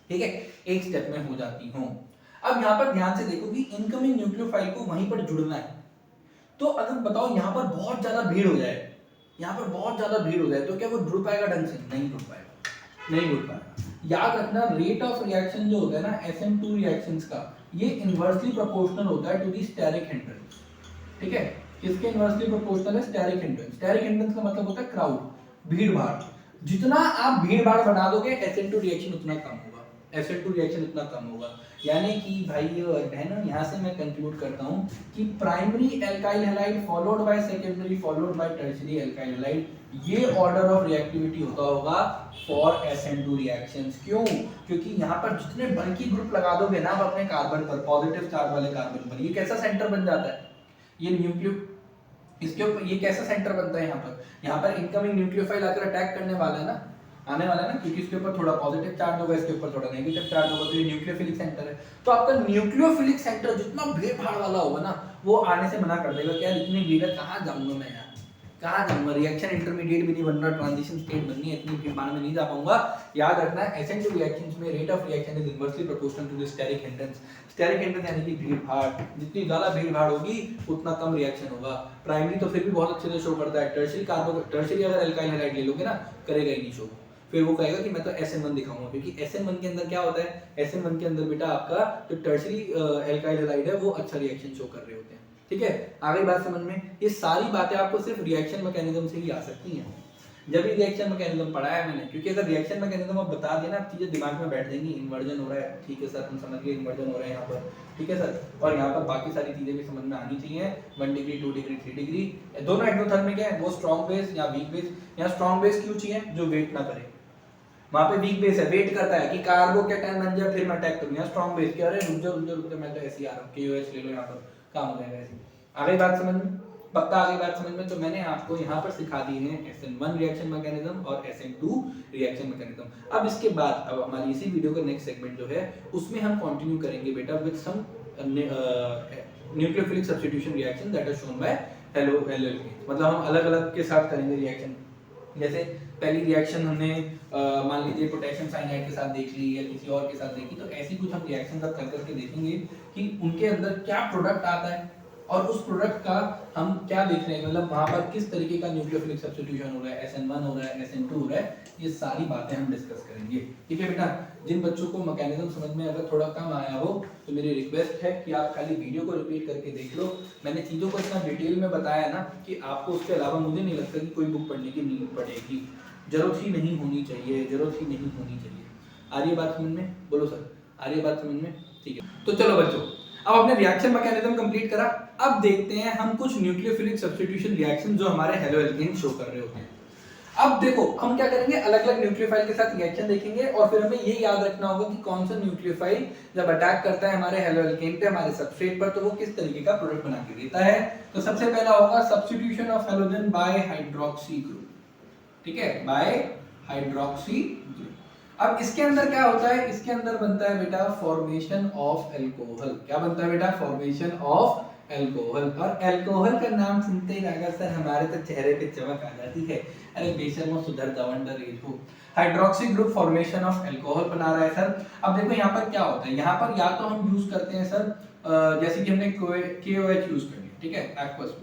ठीक है, एक स्टेप में हो जाती हो। अब यहाँ पर ध्यान से देखो कि इनकमिंग न्यूक्लियोफाइल को वहीं पर जुड़ना है, तो अगर बताओ यहाँ पर बहुत ज्यादा भीड़ हो जाए, यहाँ पर बहुत ज्यादा भीड़ हो जाए, तो क्या वो जुड़ पाएगा ढंग से? नहीं जुड़ पाएगा, नहीं जुड़ पाएगा। याद रखना रेट ऑफ रिएक्शन जो होता है ना SN2 रिएक्शंस का, ये इनवर्सली प्रोपोर्शनल होता है टू द स्टेरिक हिंड्रेंस। ठीक है, किसके इनवर्सली प्रोपोर्शनल है? Steric hindrance. स्टेरिक हिंड्रेंस का मतलब होता है क्राउड, भीड़ भाड़। जितना आप भीड़ भाड़ बना दोगे SN2 रिएक्शन उतना कम होगा, SN2 रिएक्शन उतना कम होगा। यानी कि भाई बहनों, यहाँ से मैं कंक्लूड करता हूँ कि primary alkyl halide followed by secondary followed by tertiary alkyl halide, ये ऑर्डर ऑफ रिएक्टिविटी होता होगा फॉर SN2 रिएक्शंस। क्यों? क्योंकि यहाँ पर जितने बल्कि ग्रुप लगा दोगे ना आप अपने कार्बन पर, पॉजिटिव चार्ज वाले कार्बन पर, ये कैसा सेंटर बन जाता है? ये न्यूक्लियो इसके ऊपर ये कैसा सेंटर बनता है? यहाँ पर इनकमिंग न्यूक्लियोफाइल आकर अटैक करने वाला है ना, आने वाला है ना, क्योंकि इसके ऊपर थोड़ा पॉजिटिव चार्ज होगा, इसके ऊपर थोड़ा नेगेटिव चार्ज होगा, तो ये न्यूक्लियोफिलिक सेंटर है। तो आपका न्यूक्लियोफिलिक सेंटर जितना भीड़ भाड़ वाला होगा ना, वो आने से मना कर देगा कि यार इतनी भीड़ है, कहाँ जाऊंगा मैं यार, कहाँ जाऊंगा, रिएक्शन इंटरमीडिएट भी नहीं बन रहा, ट्रांजिशन स्टेट बननी है, इतनी भीड़ भाड़ में नहीं जा पाऊंगा। याद रखना SN2 रिएक्शंस में rate of reaction is inversely proportional to the steric hindrance. Steric hindrance यानी कि भीड़ भाड़, जितनी ज्यादा भीड़ भाड़ होगी उतना कम रिएक्शन होगा। प्राइमरी तो फिर भी बहुत अच्छे से शो करता है, टर्शियरी अगर एल्काइल हैलाइड ले लोगे ना, करेगा ही नहीं शो। फिर वो कहेगा कि मैं तो SN1 दिखाऊंगा, क्योंकि SN1 के अंदर क्या होता है? SN1 के अंदर बेटा आपका जो टर्शियरी एल्काइल हैलाइड है वो अच्छा रिएक्शन शो कर रहे होते हैं। ठीक है, आ गई बात समझ में? ये सारी बातें आपको सिर्फ रिएक्शन मैकेनिज्म से ही आ सकती हैं। जब भी रिएक्शन मैकेनिज्म पढ़ाया मैंने, क्योंकि अगर रिएक्शन मैकेनिज्म आप बता देना, चीजें दिमाग में बैठ जाएंगी। इन्वर्जन हो रहा है, ठीक है सर, हम समझ गए इन्वर्जन हो रहा है यहाँ पर, ठीक है सर, और यहाँ पर बाकी सारी चीजें भी समझ में आनी चाहिए। 1 डिग्री 2 डिग्री 3 डिग्री दोनों एक्सोथर्मिक है, वो स्ट्रॉन्ग बेस या वीक बेस। यहाँ स्ट्रॉन्ग बेस क्यों चाहिए? जो वेट ना करे। वहां पे वीक बेस है, वेट करता है कि कार्बोकेटाइन बन जाए फिर मैं अटैक करूं। यहाँ स्ट्रॉन्ग बेस क्या, अरे रुक जाओ, मैं तो ऐसे ही आ रहा हूं, KOH ले लो, यहाँ पर काम हो जाएगा ऐसे। आ गई बात समझ में? पक्का आ गई बात समझ में? तो मैंने आपको यहाँ पर सिखा दी है SN1 रिएक्शन मैकेनिज्म और SN2 रिएक्शन मैकेनिज्म। अब इसके बाद अब हमारी इसी वीडियो का नेक्स्ट सेगमेंट जो है उसमें हम कंटिन्यू करेंगे बेटा with some nucleophilic substitution reaction that are shown by halo alkanes. मतलब हम अलग अलग के साथ करेंगे रिएक्शन। जैसे पहली रिएक्शन हमने मान लीजिए पोटेशियम साइनाइड के साथ देख ली या किसी और के साथ देखी, तो ऐसी कुछ हम रिएक्शन सब कर करके देखेंगे कि उनके अंदर क्या प्रोडक्ट आता है और उस प्रोडक्ट का हम क्या देख रहे हैं, मतलब वहां पर किस तरीके का न्यूक्लियोफिलिक सब्स्टिट्यूशन हो रहा है, SN1 हो रहा है, SN2 हो रहा है, ये सारी बातें हम डिस्कस करेंगे। ठीक है बेटा, जिन बच्चों को मैकेनिज्म समझ में अगर थोड़ा कम आया हो तो मेरी रिक्वेस्ट है कि आप खाली वीडियो को रिपीट करके देख लो। मैंने चीज़ों को इतना डिटेल में बताया ना कि आपको उसके अलावा मुझे नहीं लगता कि कोई बुक पढ़ने की नीड पड़ेगी, जरूरत ही नहीं होनी चाहिए, जरूरत ही नहीं होनी चाहिए। आ रही है बात समझ में? बोलो सर, आ रही है बात समझ में? ठीक है, तो चलो बच्चों, अब अपने रिएक्शन मैकेनिज्म कंप्लीट करा, अब देखते हैं हम कुछ न्यूक्लियोफिलिक सब्स्टिट्यूशन रिएक्शन जो हमारे हेलो एल्केन शो कर रहे होते हैं। अब देखो हम क्या करेंगे, अलग अलग न्यूक्लियोफाइल के साथ रिएक्शन देखेंगे और फिर हमें ये याद रखना होगा कि कौन सा न्यूक्लियोफाइल जब अटैक करता है हमारे हेलो एल्केन पे, हमारे सबस्ट्रेट पर, तो वो किस तरीके का प्रोडक्ट बना के देता है। तो सबसे पहला होगा substitution of halogen by hydroxy group. ठीक है, बाय हाइड्रोक्सी ग्रुप। अब इसके अंदर क्या होता है, इसके अंदर बनता है बेटा फॉर्मेशन ऑफ अल्कोहल। क्या बनता है बेटा? Formation of alcohol. और अल्कोहल का नाम सुनते ही अगर सर हमारे तो चेहरे पे चमक आ जाती है, अरे बेशर्मो सुधर दवंडर ये हो, hydroxy group formation of alcohol बना रहा है सर। अब देखो यहाँ पर क्या होता है, यहाँ पर या तो हम यूज करते हैं सर जैसे कि हमने KOH यूज कर लिया, ठीक है, एक्वस,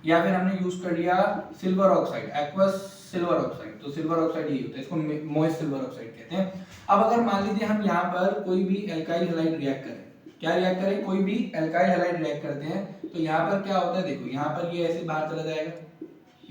या फिर हमने यूज कर लिया silver oxide, aqueous silver oxide, तो सिल्वर ऑक्साइड ये होता है, इसको मोइस्ट सिल्वर ऑक्साइड कहते हैं। अब अगर मान लीजिए हम यहाँ पर कोई भी एल्काइल हैलाइड रिएक्ट करें, क्या रिएक्ट करें, कोई भी एल्काइल हैलाइड रिएक्ट करते हैं, तो यहाँ पर क्या होता है, देखो यहाँ पर ये ऐसे बाहर चला जाएगा,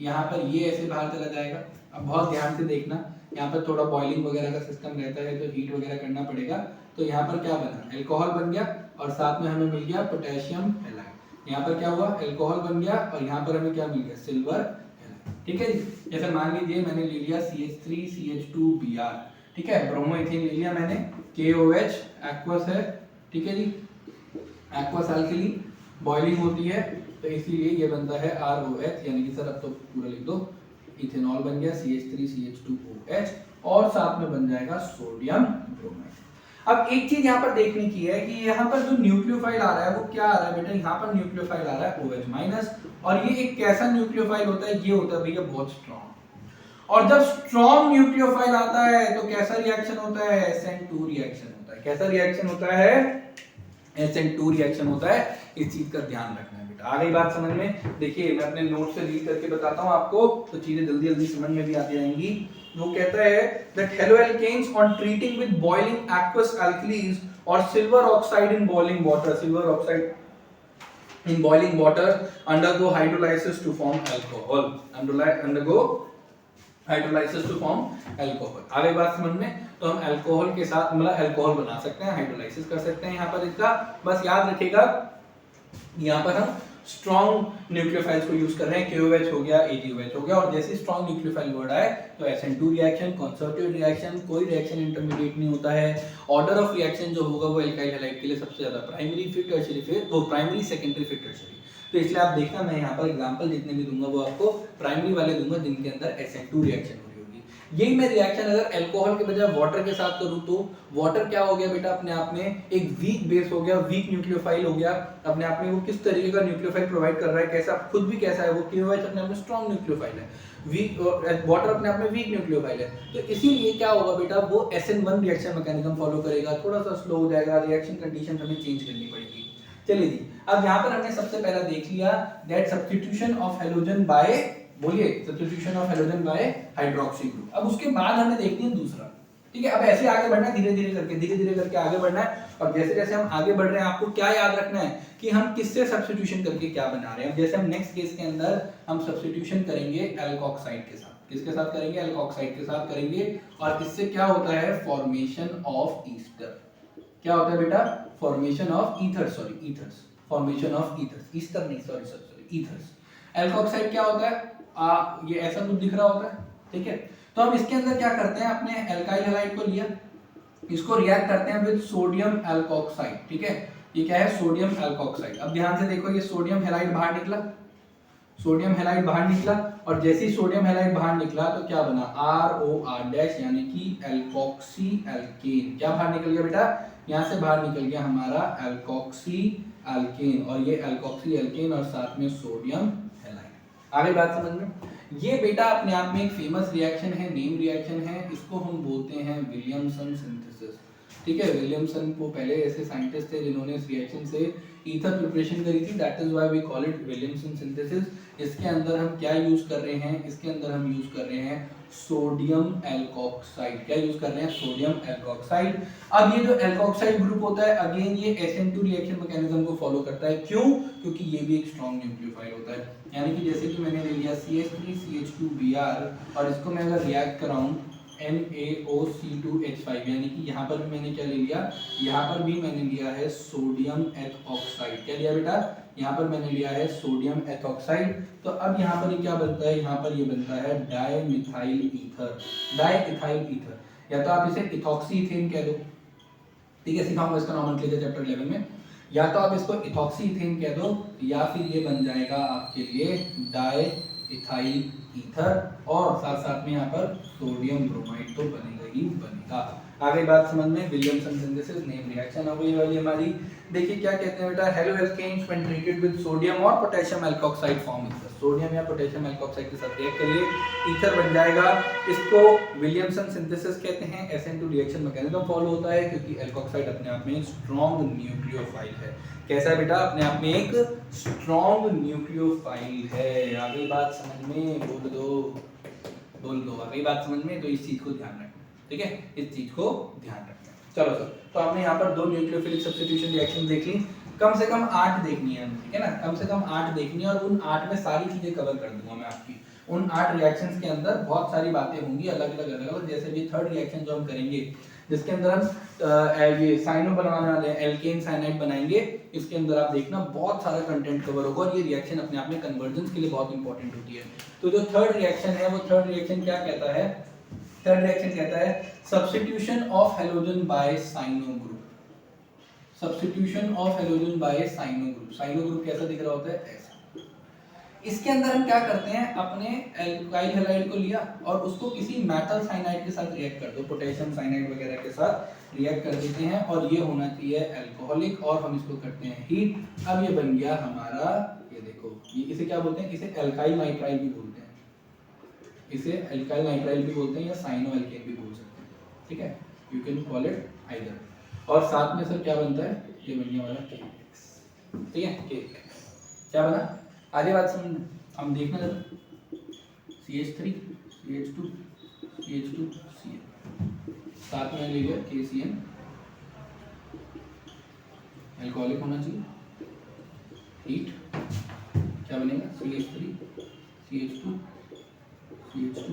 यहाँ पर ये ऐसे बाहर चला जाएगा। अब बहुत ध्यान से देखना, यहाँ पर थोड़ा बॉइलिंग वगैरह का सिस्टम रहता है तो हीट वगैरह करना पड़ेगा। तो यहाँ पर क्या बना, अल्कोहल बन गया और साथ में हमें मिल गया पोटेशियम हैलाइड। यहाँ पर क्या हुआ, अल्कोहल बन गया और यहाँ पर हमें क्या मिल गया, सिल्वर हैलाइड। ठीक है जी, जैसे मान लीजिए मैंने ले लिया CH3CH2Br, ठीक है, ब्रोमोइथेन ले लिया मैंने, KOH एक्वस है, ठीक है जी, एक्वस अल्कली, बॉइलिंग होती है तो इसीलिए ये बनता है ROH, यानी कि सर अब तो पूरा लिख दो, इथेनॉल बन गया CH3CH2OH और साथ में बन जाएगा सोडियम ब्रोमाइड। अब एक चीज यहाँ पर देखने की है कि यहाँ पर जो न्यूक्लियोफाइल आ रहा है वो क्या आ रहा है बेटा, यहाँ पर न्यूक्लियोफाइल आ रहा है OH-, और ये एक कैसा न्यूक्लियोफाइल होता है, ये होता है भैया बहुत स्ट्रॉन्ग। और जब स्ट्रॉन्ग न्यूक्लियोफाइल आता है तो कैसा रिएक्शन होता है, SN2 रिएक्शन होता है। कैसा रिएक्शन होता है, SN2 रिएक्शन होता है। इस चीज का ध्यान रखना है बेटा। आ गई बात समझ में? देखिए मैं अपने नोट से रीड करके बताता हूं आपको, तो चीजें जल्दी जल्दी समझ में भी आती जाएंगी। वो कहता है that haloalkanes on treating with boiling aqueous alkalis or silver oxide in boiling water, silver oxide in boiling water undergo hydrolysis to form alcohol, undergo hydrolysis to form alcohol। आ गई बात समझ में? तो हम अल्कोहल के साथ मतलब अल्कोहल बना सकते हैं, हाइड्रोलाइसिस कर सकते हैं यहाँ पर इसका। बस याद रखिएगा यहाँ पर हम स्ट्रॉन्ग न्यूक्लियोफाइल्स को यूज कर रहे हैं, KOH हो गया, AgOH हो गया, और जैसे स्ट्रॉन्ग न्यूक्लियोफाइल वर्ड आए तो SN2 रिएक्शन, कंसर्वेटिव रिएक्शन, कोई रिएक्शन इंटरमीडिएट नहीं होता है। ऑर्डर ऑफ रिएक्शन जो होगा वो एल्काइल हैलाइड के लिए सबसे ज्यादा प्राइमरी, फिर टर्शियरी, फिर वो प्राइमरी, सेकेंडरी, फिर टर्शियरी। तो इसलिए आप देखना मैं यहाँ पर एग्जांपल जितने भी दूंगा वो आपको प्राइमरी वाले दूंगा जिनके अंदर SN2 रिएक्शन हो रही होगी। यही मैं रिएक्शन अगर अल्कोहल के बजाय वाटर के साथ करूँ तो वाटर क्या हो गया बेटा, अपने आप में एक वीक बेस हो गया, वीक न्यूक्लियोफाइल हो गया अपने आप में। वो किस तरीके का न्यूक्लियोफाइल प्रोवाइड कर रहा है, कैसा खुद भी कैसा है, वो KOH अपने आप में स्ट्रॉन्ग न्यूक्लियोफाइल है, वीक वाटर अपने आप में वीक न्यूक्लियोफाइल है। तो इसीलिए क्या होगा बेटा, वो SN1 रिएक्शन मैकेनिज्म फॉलो करेगा, थोड़ा सा स्लो हो जाएगा, रिएक्शन कंडीशन हमें चेंज करनी पड़ेगी। चलिए जी, अब यहाँ पर हमने सबसे पहला देख लिया that substitution of halogen by, बोलिए, substitution of halogen by hydroxy group. अब उसके बाद हमें देखनी है दूसरा, ठीक है। अब ऐसे आगे बढ़ना है, धीरे धीरे करके आगे बढ़ना है। और जैसे जैसे हम आगे बढ़ रहे हैं आपको क्या याद रखना है कि हम किससे सब्स्टिट्यूशन करके क्या बना रहे हैं। जैसे हम नेक्स्ट केस के अंदर हम सब्स्टिट्यूशन करेंगे एल्कोक्साइड के साथ, किसके साथ करेंगे, एल्कोक्साइड के साथ करेंगे। और इससे क्या होता है, फॉर्मेशन ऑफ ईस्टर। क्या होता है बेटा, formation of ether, sorry ethers, formation of ethers, Easter नहीं, सॉरी ईथर्स। एल्कोक्साइड क्या होता है, ये ऐसा कुछ दिख रहा होता है, ठीक है। तो हम इसके अंदर क्या करते हैं, अपने एल्काइल हैलाइड को लिया, इसको रिएक्ट करते हैं विद सोडियम एल्कोक्साइड, ठीक है। ये क्या है, सोडियम एल्कोक्साइड। अब ध्यान से देखो, ये सोडियम हैलाइड बाहर निकला, सोडियम हैलाइड बाहर निकला, और जैसे ही सोडियम हैलाइड बाहर निकला तो क्या बना, ROR- यानी कि एल्कोक्सी एल्केन। क्या बाहर निकल गया बेटा, यहाँ से बाहर निकल गया हमारा एल्कोक्सी एल्केन, और ये एल्कोक्सी एल्केन और साथ में सोडियम हैलाइड। आगे बात समझ में? ये बेटा अपने आप में एक फेमस रिएक्शन है, नेम रिएक्शन है, इसको हम बोलते हैं विलियमसन सिंथेसिस, ठीक है। विलियमसन को पहले ऐसे साइंटिस्ट थे जिन्होंने इस रिएक्शन से ईथर प्रिपरेशन करी थी, that is why we call it Williamson synthesis. इसके अंदर हम क्या यूज कर रहे हैं, इसके अंदर हम यूज कर रहे हैं सोडियम एल्कोक्साइड। क्या यूज कर रहे हैं, सोडियम एल्कोक्साइड। अब ये जो एल्कोक्साइड ग्रुप होता है, अगेन ये SN2 रिएक्शन मैकेनिज्म को फॉलो करता है। क्यों? क्योंकि ये भी एक स्ट्रॉन्ग न्यूक्लियोफाइल होता है। यानी कि जैसे कि मैंने ले लिया CH3CH2Br और इसको मैं अगर रिएक्ट कराऊं NaOC2H5, यानी कि यहाँ पर भी मैंने क्या ले लिया, यहाँ पर भी मैंने लिया है सोडियम एथॉक्साइड। क्या लिया बेटा, यहाँ पर मैंने लिया है सोडियम एथॉक्साइड। तो अब यहाँ पर ये क्या बनता है, यहाँ पर ये बनता है डाइमिथाइल ईथर, डाइइथाइल ईथर, या तो आप इसे इथॉक्सी इथेन कह दो, ठीक है, सिखाऊंगा इसका नॉमेनक्लेचर चैप्टर 11 में। या तो आप इसको इथॉक्सी इथेन कह दो, या फिर ये बन जाएगा आपके लिए डाइइथाइल ईथर, और साथ साथ में यहाँ पर सोडियम ब्रोमाइड तो बनेगा ही बनेगा। आगे बात समझ में, विलियमसन सिंथेसिस नेम रिएक्शन हो गई वाली हमारी। देखिए क्या कहते हैं बेटा, halo alkanes when treated with sodium और potassium alkoxide form ether, sodium या पोटेशियम एल्कोक्साइड के साथ रिएक्ट करिए, ईथर बन जाएगा। इसको विलियमसन सिंथेसिस कहते हैं। SN2 रिएक्शन मैकेनिज्म फॉलो होता है क्योंकि एल्कोक्साइड अपने आप में स्ट्रॉन्ग न्यूक्लियोफाइल है। कैसा है बेटा, अपने आप में एक स्ट्रॉन्ग न्यूक्लियोफाइल है। आगे बात समझ में, बोल दो आगे बात समझ में, तो इस चीज को ध्यान रखना, ठीक है, इस चीज को ध्यान रखना। चलो सर, तो हमने यहाँ पर 2 न्यूक्लियोफिलिक सब्स्टिट्यूशन रिएक्शन देख ली, कम से कम 8 देखनी है, ठीक है ना, कम से कम 8 देखनी है, और उन 8 में सारी चीजें कवर कर दूंगा मैं आपकी। उन 8 रिएक्शंस के अंदर बहुत सारी बातें होंगी अलग अलग, जैसे ये थर्ड रिएक्शन जो हम करेंगे जिसके अंदर हम ये साइनो बनाने वाले हैं, एल्केन साइनाइड बनाएंगे, इसके अंदर आप देखना बहुत सारा कंटेंट कवर होगा, और ये रिएक्शन अपने आप में कन्वर्जेंस के लिए बहुत इंपॉर्टेंट होती है। तो जो थर्ड रिएक्शन है, वो थर्ड रिएक्शन क्या कहता है, थर्ड रिएक्शन कहता है substitution of halogen by cyano group, substitution of halogen by cyano group. Cyano group कैसा दिख रहा होता है, ऐसा। इसके अंदर हम क्या करते हैं, अपने एल्काइल हैलाइड को लिया और उसको किसी मेटल साइनाइड के साथ रिएक्ट कर दो, पोटेशियम साइनाइड वगैरह के साथ रिएक्ट कर देते हैं, और ये होना चाहिए अल्कोहलिक, और हम इसको करते हैं हीट। अब ये बन गया हमारा, ये देखो, ये इसे क्या बोलते हैं, इसे एल्काइल नाइट्राइल भी बोलते हैं, इसे एल्काइल नाइट्राइल भी बोलते हैं, या साइनो एल्केन भी बोल सकते हैं, ठीक है, you can call it either. और साथ में सर क्या बनता है, ये बन गया हमारा KX, ठीक है, KX क्या बना, आगे बात समझ, हम देखना जरा, CH3 CH2 CH2 Cl, साथ में ले लिया KCN, अल्कोहलिक होना चाहिए, हीट, क्या बनेगा, CH3 CH2 CH2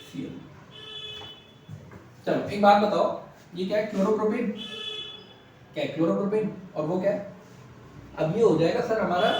Cl। चलो एक बात बताओ, ये क्या है, क्लोरोप्रोपेन, क्या है क्लोरोप्रोपेन, और वो क्या है, अब ये हो जाएगा सर हमारा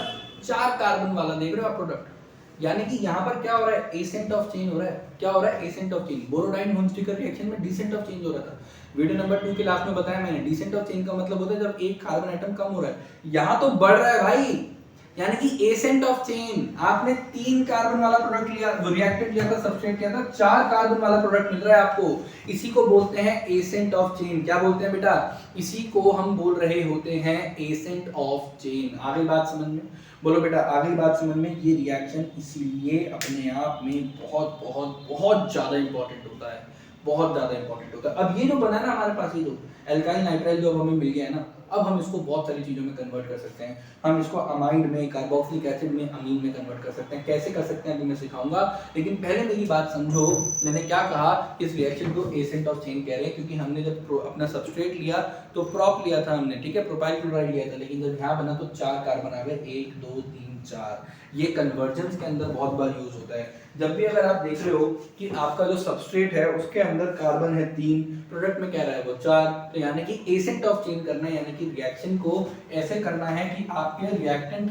4 कार्बन वाला, देख रहे हो आप प्रोडक्ट, यानी कि यहाँ पर क्या हो रहा है, एसेंट ऑफ चेंज हो रहा है, क्या हो रहा है, ascent of chain. Borodine Hunsdiecker reaction में डिसेंट ऑफ चेंज हो रहा था, वीडियो नंबर 2 के लास्ट में बताया मैंने, डिसेंट ऑफ चेंज का मतलब होता है जब एक कार्बन एटम कम हो रहा है, यहाँ तो बढ़ रहा है भाई, यानी कि एसेंट ऑफ चेन, आपने 3 कार्बन वाला प्रोडक्ट लिया, रिएक्टेड लिया था, सबस्ट्रेट किया था, 4 कार्बन वाला प्रोडक्ट मिल रहा है आपको, इसी को बोलते हैं एसेंट ऑफ चेन। क्या बोलते हैं बेटा, इसी को हम बोल रहे होते हैं एसेंट ऑफ चेन। आगे बात समझ में, बोलो बेटा, आगे बात समझ में। ये रिएक्शन इसीलिए अपने आप में बहुत बहुत बहुत ज्यादा इंपॉर्टेंट होता है, बहुत ज्यादा इंपॉर्टेंट होता है। अब ये जो बना ना हमारे पास, ये जो एल्काइल नाइट्राइल जो हमें मिल गया है ना, अब हम इसको बहुत सारी चीजों में कन्वर्ट कर सकते हैं। हम इसको अमाइड में, कार्बोक्सिलिक एसिड में, अमीन में कन्वर्ट कर सकते हैं। कैसे कर सकते हैं अभी मैं सिखाऊंगा, लेकिन पहले मेरी बात समझो। मैंने क्या कहा, इस रिएक्शन को एसेंट ऑफ चेन कह रहे हैं क्योंकि हमने जब अपना सबस्ट्रेट लिया तो प्रोप लिया था हमने, ठीक है, प्रोपाइल क्लोराइड लिया था, लेकिन जब यहाँ बना तो 4 कार्बन आ गए, 1 2 3 4। ये कन्वर्जेंस के अंदर बहुत बार यूज होता है। जब भी अगर आप देख रहे हो कि आपका जो सबस्ट्रेट है उसके अंदर कार्बन है 3, प्रोडक्ट में क्या रहा है वो 4, तो यानी कि एसेंट ऑफ चेन करना है, यानी कि रिएक्शन को ऐसे करना है कि आपके रिएक्टेंट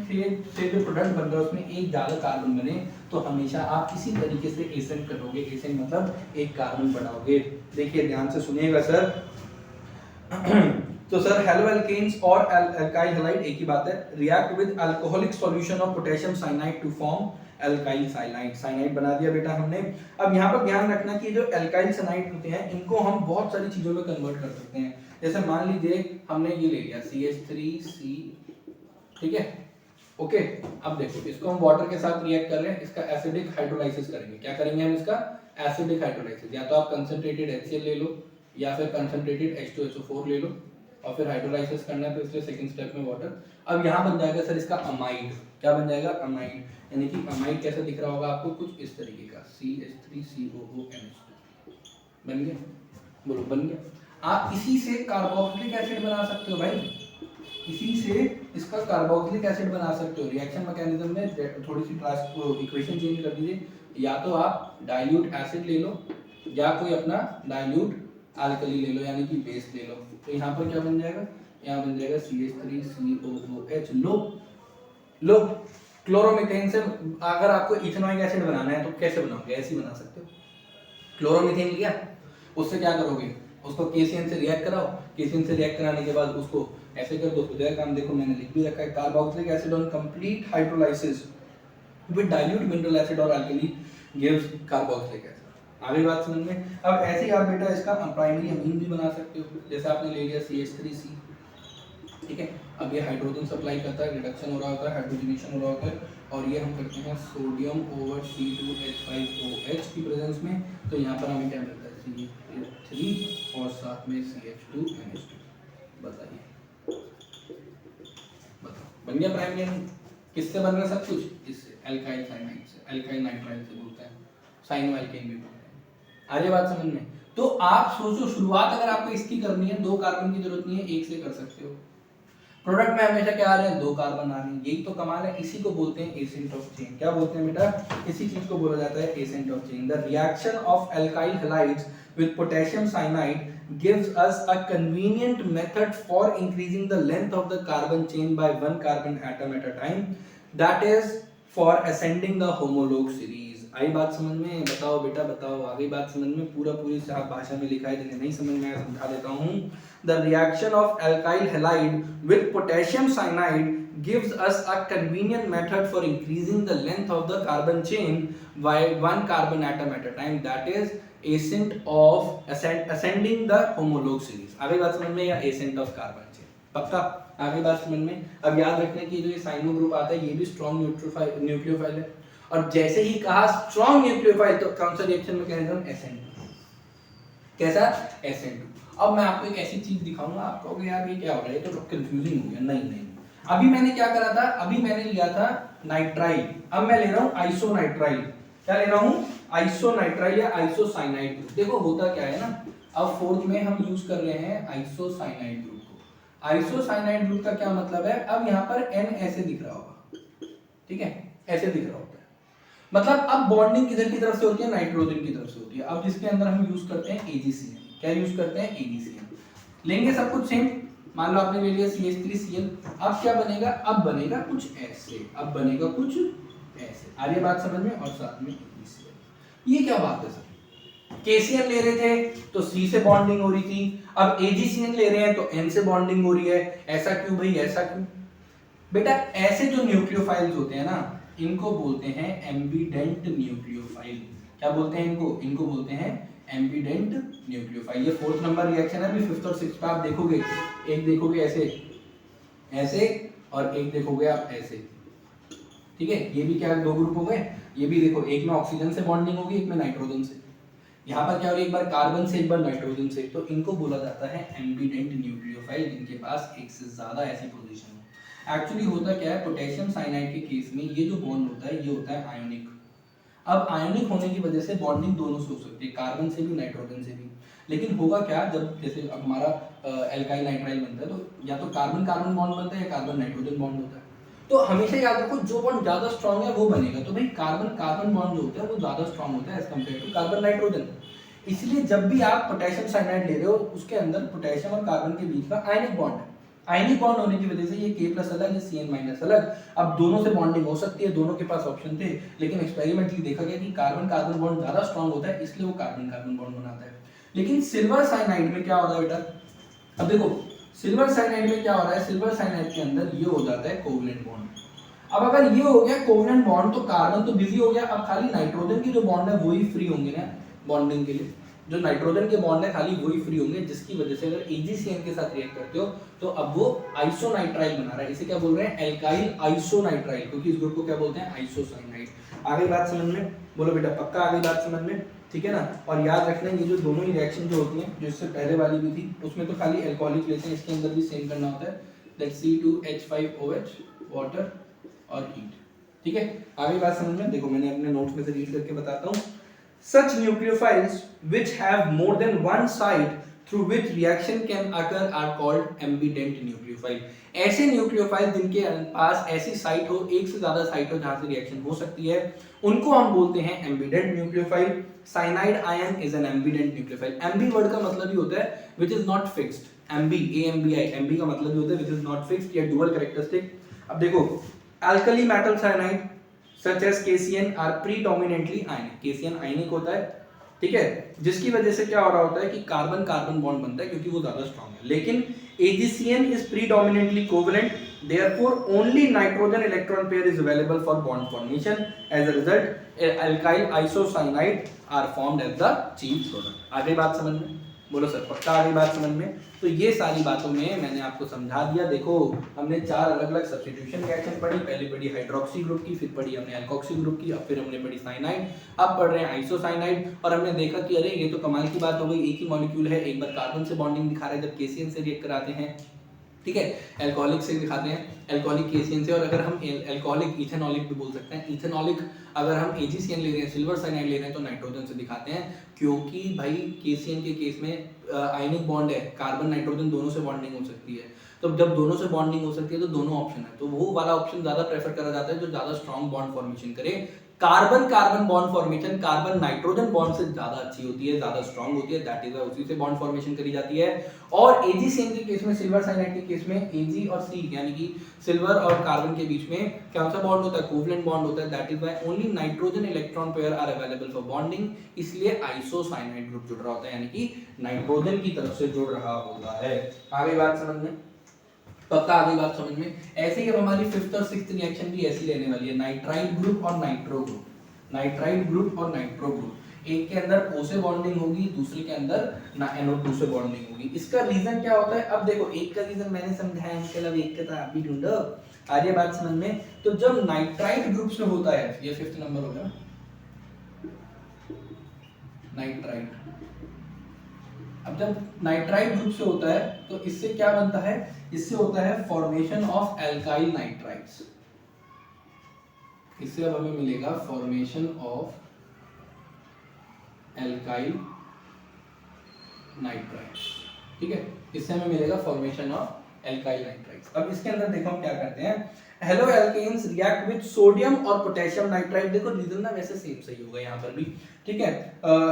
से जो प्रोडक्ट बन रहा है उसमें एक ज्यादा कार्बन बने, तो हमेशा आप इसी तरीके से एसेंट करोगे। एसेंट मतलब एक कार्बन बढ़ाओगे। देखिए ध्यान से सुनिएगा सर। तो सर हेलो एल्केन्स और अल्काइल हैलाइड एक ही बात है, react with alcoholic solution of potassium cyanide to form alkyl cyanide. Cyanide बना दिया बेटा हमने। अब यहाँ पर ध्यान रखना कि जो अल्काइल साइनाइड होते हैं इनको हम बहुत सारी चीजों में कन्वर्ट कर सकते हैं। जैसे मान लीजिए हमने ये ले लिया CH3C, ठीक है, ओके। अब देखो इसको हम वाटर के साथ रिएक्ट कर रहे हैं, इसका एसिडिक हाइड्रोलाइसिस करेंगे। क्या करेंगे हम इसका एसिडिक हाइड्रोलाइसिस, या तो आप कंसंट्रेटेड HCl ले लो या फिर कंसंट्रेटेड H2SO4 ले लो, और फिर हाइड्रोलाइसिस करना है तो इसलिए सेकंड स्टेप में वाटर। अब यहाँ बन जाएगा सर इसका अमाइड। क्या बन जाएगा, अमाइड। यानी कि अमाइड कैसा दिख रहा होगा आपको, कुछ इस तरीके का, CH3COONH2 बन गया, बोलो बन गया। आप इसी से कार्बोक्सिलिक एसिड बना सकते हो भाई, इसी से इसका कार्बोक्सिलिक एसिड बना सकते हो। रिएक्शन मैकेनिज्म में थोड़ी सी इक्वेशन चेंज कर दीजिए, या तो आप डाइल्यूट एसिड ले लो या कोई अपना डाइल्यूट अल्कली ले लो, यानी कि बेस ले लो। तो यहाँ पर क्या बन जाएगा, यहाँ बन जाएगा CH3COOH। लो क्लोरोमीथेन से अगर आपको इथेनॉइक एसिड बनाना है तो कैसे बनाओगे, ऐसे बना सकते हो। क्लोरोमीथेन लिया, उससे क्या करोगे, उसको KCN से रिएक्ट कराओ, KCN से रिएक्ट कराने के बाद उसको ऐसे कर दो, हो जाएगा काम। देखो मैंने लिख भी रखा है, carboxylic acid on complete hydrolysis with dilute mineral acid और अल्कली गिव्स कार्बोक्सिलिक एसिड। आगे बात समझ में। अब ऐसे ही आप बेटा इसका प्राइमरी अमीन भी बना सकते हो, जैसे आपने ले लिया CH3C, ठीक है। अब ये हाइड्रोजन सप्लाई करता है, रिडक्शन हो रहा होता है, हाइड्रोजनेशन हो रहा होता है, और ये हम करते हैं सोडियम ओवर C2H5OH की प्रेजेंस में, तो यहाँ पर हमें क्या मिलता है CH3 और साथ में CH2NH2। बताइए, बताओ बन गया प्राइमरी अमीन। किससे बन रहा है सब कुछ? इससे, एल्काइल साइनाइड से, एल्काइल नाइट्राइल से बोलते हैं, साइनो एल्केन भी बोलते हैं। आगे बात समझ में। तो आप सोचो, शुरुआत अगर आपको इसकी करनी है, 2 कार्बन की जरूरत नहीं है, 1 से कर सकते हो। प्रोडक्ट में हमेशा क्या आ रहे हैं? 2 कार्बन आ रहे हैं, यही तो कमाल है। इसी को बोलते हैं एसेंट ऑफ चेन। क्या बोलते हैं बेटा? इसी चीज को बोला जाता है ascent of chain. The reaction of alkyl halides with potassium cyanide gives us a convenient method for increasing the length of the carbon chain by 1 carbon atom at a time, that is for ascending the homolog series। आई बात समझ में? बताओ बेटा बताओ, आगे बात समझ में। पूरी साफ भाषा में लिखा है, जिन्हें नहीं समझ में आया समझा देता हूँ। The reaction of alkyl halide with potassium cyanide gives us a convenient method for increasing the length of the carbon chain by 1 carbon atom at a time, that is ascent of ascending the homolog series। आगे बात समझ में? या ascent of carbon chain, पक्का? आगे बात समझ में। अब याद रखने की, जो ये साइनो ग्रुप आता है, ये भी स्ट्रॉन्ग न्यूक्लियोफाइल है, और जैसे ही कहा स्ट्रॉन्ग न्यूक्लियोफाइल, तो कौन सा रिएक्शन मैकेनिज्म? एसेंट। कैसा? एसेंट। अब मैं आपको एक ऐसी चीज दिखाऊंगा, आप कहोगे यार ये क्या हो रहा है, ये तो कंफ्यूजिंग हो गया। नहीं, अभी मैंने क्या करा था? अभी मैंने लिया था नाइट्राइल, अब मैं ले रहा हूं आइसोनाइट्राइल। क्या ले रहा हूं? आइसोनाइट्राइल या आइसोसाइनाइड ग्रुप। देखो होता क्या है ना, अब 4th में हम यूज कर रहे हैं आइसोसाइनाइड ग्रुप को। आइसोसाइनाइड ग्रुप का क्या मतलब है? अब यहाँ पर N ऐसे दिख रहा होगा, ठीक है, ऐसे दिख रहा होता है, मतलब अब बॉन्डिंग किधर की तरफ से होती है? नाइट्रोजन की तरफ से होती है। अब जिसके अंदर हम यूज करते हैं AgCN। क्या यूज करते हैं? AgCN। लेंगे सब कुछ सेम। मान लो आपने ले लिया CH3Cl, अब क्या बनेगा? अब बनेगा कुछ ऐसे, अब बनेगा कुछ ऐसे। आ रही है बात समझ में? और साथ में AgCl। ये क्या बात है सर? KCl ले रहे थे तो C से बॉन्डिंग हो रही थी, अब AgCN ले रहे हैं तो N से बॉन्डिंग हो रही है। ऐसा क्यों भाई, ऐसा क्यों? बेटा ऐसे जो न्यूक्लियोफाइल्स होते हैं ना, इनको बोलते हैं एम्बिडेंट न्यूक्लियोफाइल। क्या बोलते हैं इनको? इनको बोलते हैं एम्बिडेंट न्यूक्लियोफाइल। ये 4th नंबर रिएक्शन है। अभी 5th और 6th पे आप देखोगे, एक देखोगे ऐसे ऐसे, और एक देखोगे आप ऐसे, ठीक है। ये भी क्या 2 ग्रुप हो गए। ये भी देखो, एक में ऑक्सीजन से बॉन्डिंग होगी, एक में नाइट्रोजन से। यहाँ पर क्या हो रही है? एक बार कार्बन से, एक बार नाइट्रोजन से। तो इनको बोला जाता है एम्बिडेंट न्यूक्लियोफाइल, जिनके पास एक से ज्यादा ऐसी पोजीशन हो। एक्चुअली होता क्या है, पोटेशियम साइनाइड के केस में ये जो बॉन्ड होता है, ये होता है आयोनिक। अब आयोनिक होने की वजह से बॉन्डिंग दोनों से हो सकती है, कार्बन से भी, नाइट्रोजन से भी। लेकिन होगा क्या, जब जैसे अब हमारा एल्काइल नाइट्राइल बनता है, तो या तो कार्बन कार्बन बॉन्ड बनता है या कार्बन नाइट्रोजन बॉन्ड होता है। तो हमेशा याद रखो, जो बॉन्ड ज्यादा स्ट्रांग है वो बनेगा। तो भाई कार्बन कार्बन बॉन्ड जो होता है वो ज्यादा स्ट्रांग होता है as compare to carbon nitrogen. इसलिए जब भी आप पोटेशियम साइनाइड ले रहे हो, उसके अंदर पोटेशियम और कार्बन के बीच का आयनिक बॉन्ड है। आयनिक बॉन्ड होने की वजह से ये K+ अलग है, CN- अलग। अब दोनों से बॉन्डिंग हो सकती है, दोनों के पास ऑप्शन थे, लेकिन एक्सपेरिमेंटली देखा गया कि कार्बन कार्बन बॉन्ड ज्यादा स्ट्रांग होता है, इसलिए वो कार्बन कार्बन बॉन्ड बनाता है। लेकिन सिल्वर साइनाइड में क्या हो रहा है बेटा? अब देखो सिल्वर साइनाइड में क्या हो रहा है, सिल्वर साइनाइड के अंदर ये हो जाता है कोवलेंट बॉन्ड। अब अगर ये हो गया कोवलेंट बॉन्ड, तो कार्बन तो बिजी हो गया, अब खाली नाइट्रोजन की जो बॉन्ड है वही फ्री होंगे ना बॉन्डिंग के लिए। जो नाइट्रोजन के बॉन्ड है खाली वही फ्री होंगे, जिसकी वजह से अगर AgCN के साथ रिएक्ट करते हो तो अब वो आइसोनाइट्राइल बना रहा है। इसे क्या बोल रहे हैं? एल्काइल आइसोनाइट्राइल, क्योंकि इस ग्रुप को क्या बोलते हैं? आइसोसाइनाइड। आगे बात समझ में? बोलो बेटा पक्का आगे बात समझ में? ठीक है ना। और याद रखना, ये जो दोनों ही रिएक्शन जो होती हैं, जो इससे पहले वाली भी थी, उसमें तो खाली एल्कोहलिक लेते हैं, इसके अंदर भी सेम करना होता है, दैट C2H5OH वाटर और हीट। ठीक है, आगे बात समझ में? देखो मैंने अपने नोट्स में से रीड करके बताता हूँ। Such nucleophiles which have more than one site through which reaction can occur are called ambident nucleophile। ऐसे न्यूक्लियोफाइल जिनके पास ऐसी साइट हो, एक से ज्यादा साइट हो जहां से रिएक्शन हो सकती है, उनको हम बोलते हैं ambident nucleophile. Cyanide ion is an ambident nucleophile. Ambi word का मतलब ही होता है which is not fixed. Ambi AMBI, ambi का मतलब ही होता है विच इज नॉट फिक्स्ड या डुअल कैरेक्टरिस्टिक। अब देखो alkali metal cyanide such as KCN are predominantly ionic। KCN ionic होता है, ठीक है, जिसकी वजह से क्या हो रहा होता है कि कार्बन कार्बन बॉन्ड बनता है, क्योंकि वो ज्यादा स्ट्रांग है। लेकिन AgCN is predominantly covalent, therefore only nitrogen electron pair is available for bond formation. As a result, alkyl isocyanide are formed as the chief product. आगे बात समझ में? बोलो सर, पक्का आगे बात समझ में? तो ये सारी बातों में मैंने आपको समझा दिया। देखो हमने 4 अलग अलग सब्स्टिट्यूशन रिएक्शन पढ़ी। पहले पढ़ी हाइड्रोक्सी ग्रुप की, फिर पढ़ी हमने अल्कोक्सी ग्रुप की, अब फिर हमने पढ़ी साइनाइड, अब पढ़ रहे हैं आइसोसाइनाइड। और हमने देखा कि अरे ये तो कमाल की बात हो गई, एक ही मॉलिक्यूल है, एक बार कार्बन से बॉन्डिंग दिखा रहा है जब केसीएन से रिएक्ट कराते हैं, ठीक है, अल्कोहलिक से दिखाते हैं, अल्कोहलिक केसीएन से, और अगर हम अल्कोहलिक इथेनॉलिक भी बोल सकते हैं, इथेनॉलिक अगर हम एजीसीएन ले रहे हैं, सिल्वर साइनाइड ले रहे हैं तो नाइट्रोजन से दिखाते हैं, क्योंकि भाई केसीएन के केस में आयनिक बॉन्ड है, कार्बन नाइट्रोजन दोनों से बॉन्डिंग हो सकती है। तो जब दोनों से बॉन्डिंग हो सकती है तो दोनों ऑप्शन है, तो वो वाला ऑप्शन ज्यादा प्रेफर करा जाता है जो ज्यादा स्ट्रॉन्ग बॉन्ड फॉर्मेशन करे। Carbon carbon bond formation carbon nitrogen bond से ज्यादा अच्छी होती है, ज्यादा स्ट्रॉन्ग होती है, दैट इज उसी से बॉन्ड फॉर्मेशन करी जाती है। और एजीसीएन के केस में, सिल्वर साइनाइड के केस में एजी और सी यानी कि सिल्वर और कार्बन के बीच में कौन सा बॉन्ड होता है? कोवलेंट बॉन्ड होता है, that is why only nitrogen electron pair are available for bonding, इसलिए आइसोसाइनाइड ग्रुप जुड़ रहा होता है, यानी कि नाइट्रोजन की तरफ से जुड़ रहा होता है। आगे बात समझ में? पक्का आगे बात समझ में? ऐसे ही अब हमारी 5th और 6th रिएक्शन भी ऐसी रहने वाली है, नाइट्राइल ग्रुप और नाइट्रो ग्रुप, नाइट्राइल ग्रुप और नाइट्रो ग्रुप। एक के अंदर O से बॉन्डिंग होगी, दूसरे के अंदर NO2 से बॉन्डिंग होगी। इसका रीजन क्या होता है? अब देखो एक का रीजन मैंने समझाया, इसके अलावा एक का तो आप भी ढूंढो। आ रही है बात समझ में? तो जब नाइट्राइल ग्रुप से होता है, ये 5th नंबर हो गया नाइट्राइल। अब जब नाइट्राइल ग्रुप से होता है तो इससे क्या बनता है? इससे होता है फॉर्मेशन ऑफ एल्काइल नाइट्राइड्स। इससे अब हमें मिलेगा फॉर्मेशन ऑफ एल्काइल नाइट्राइड्स, ठीक है, इससे हमें मिलेगा फॉर्मेशन ऑफ एल्काइल नाइट्राइड्स। अब इसके अंदर देखो हम क्या करते हैं, halo alkanes react with sodium और पोटेशियम नाइट्राइड। देखो रीजन ना वैसे सेम सही होगा यहाँ पर भी, ठीक है।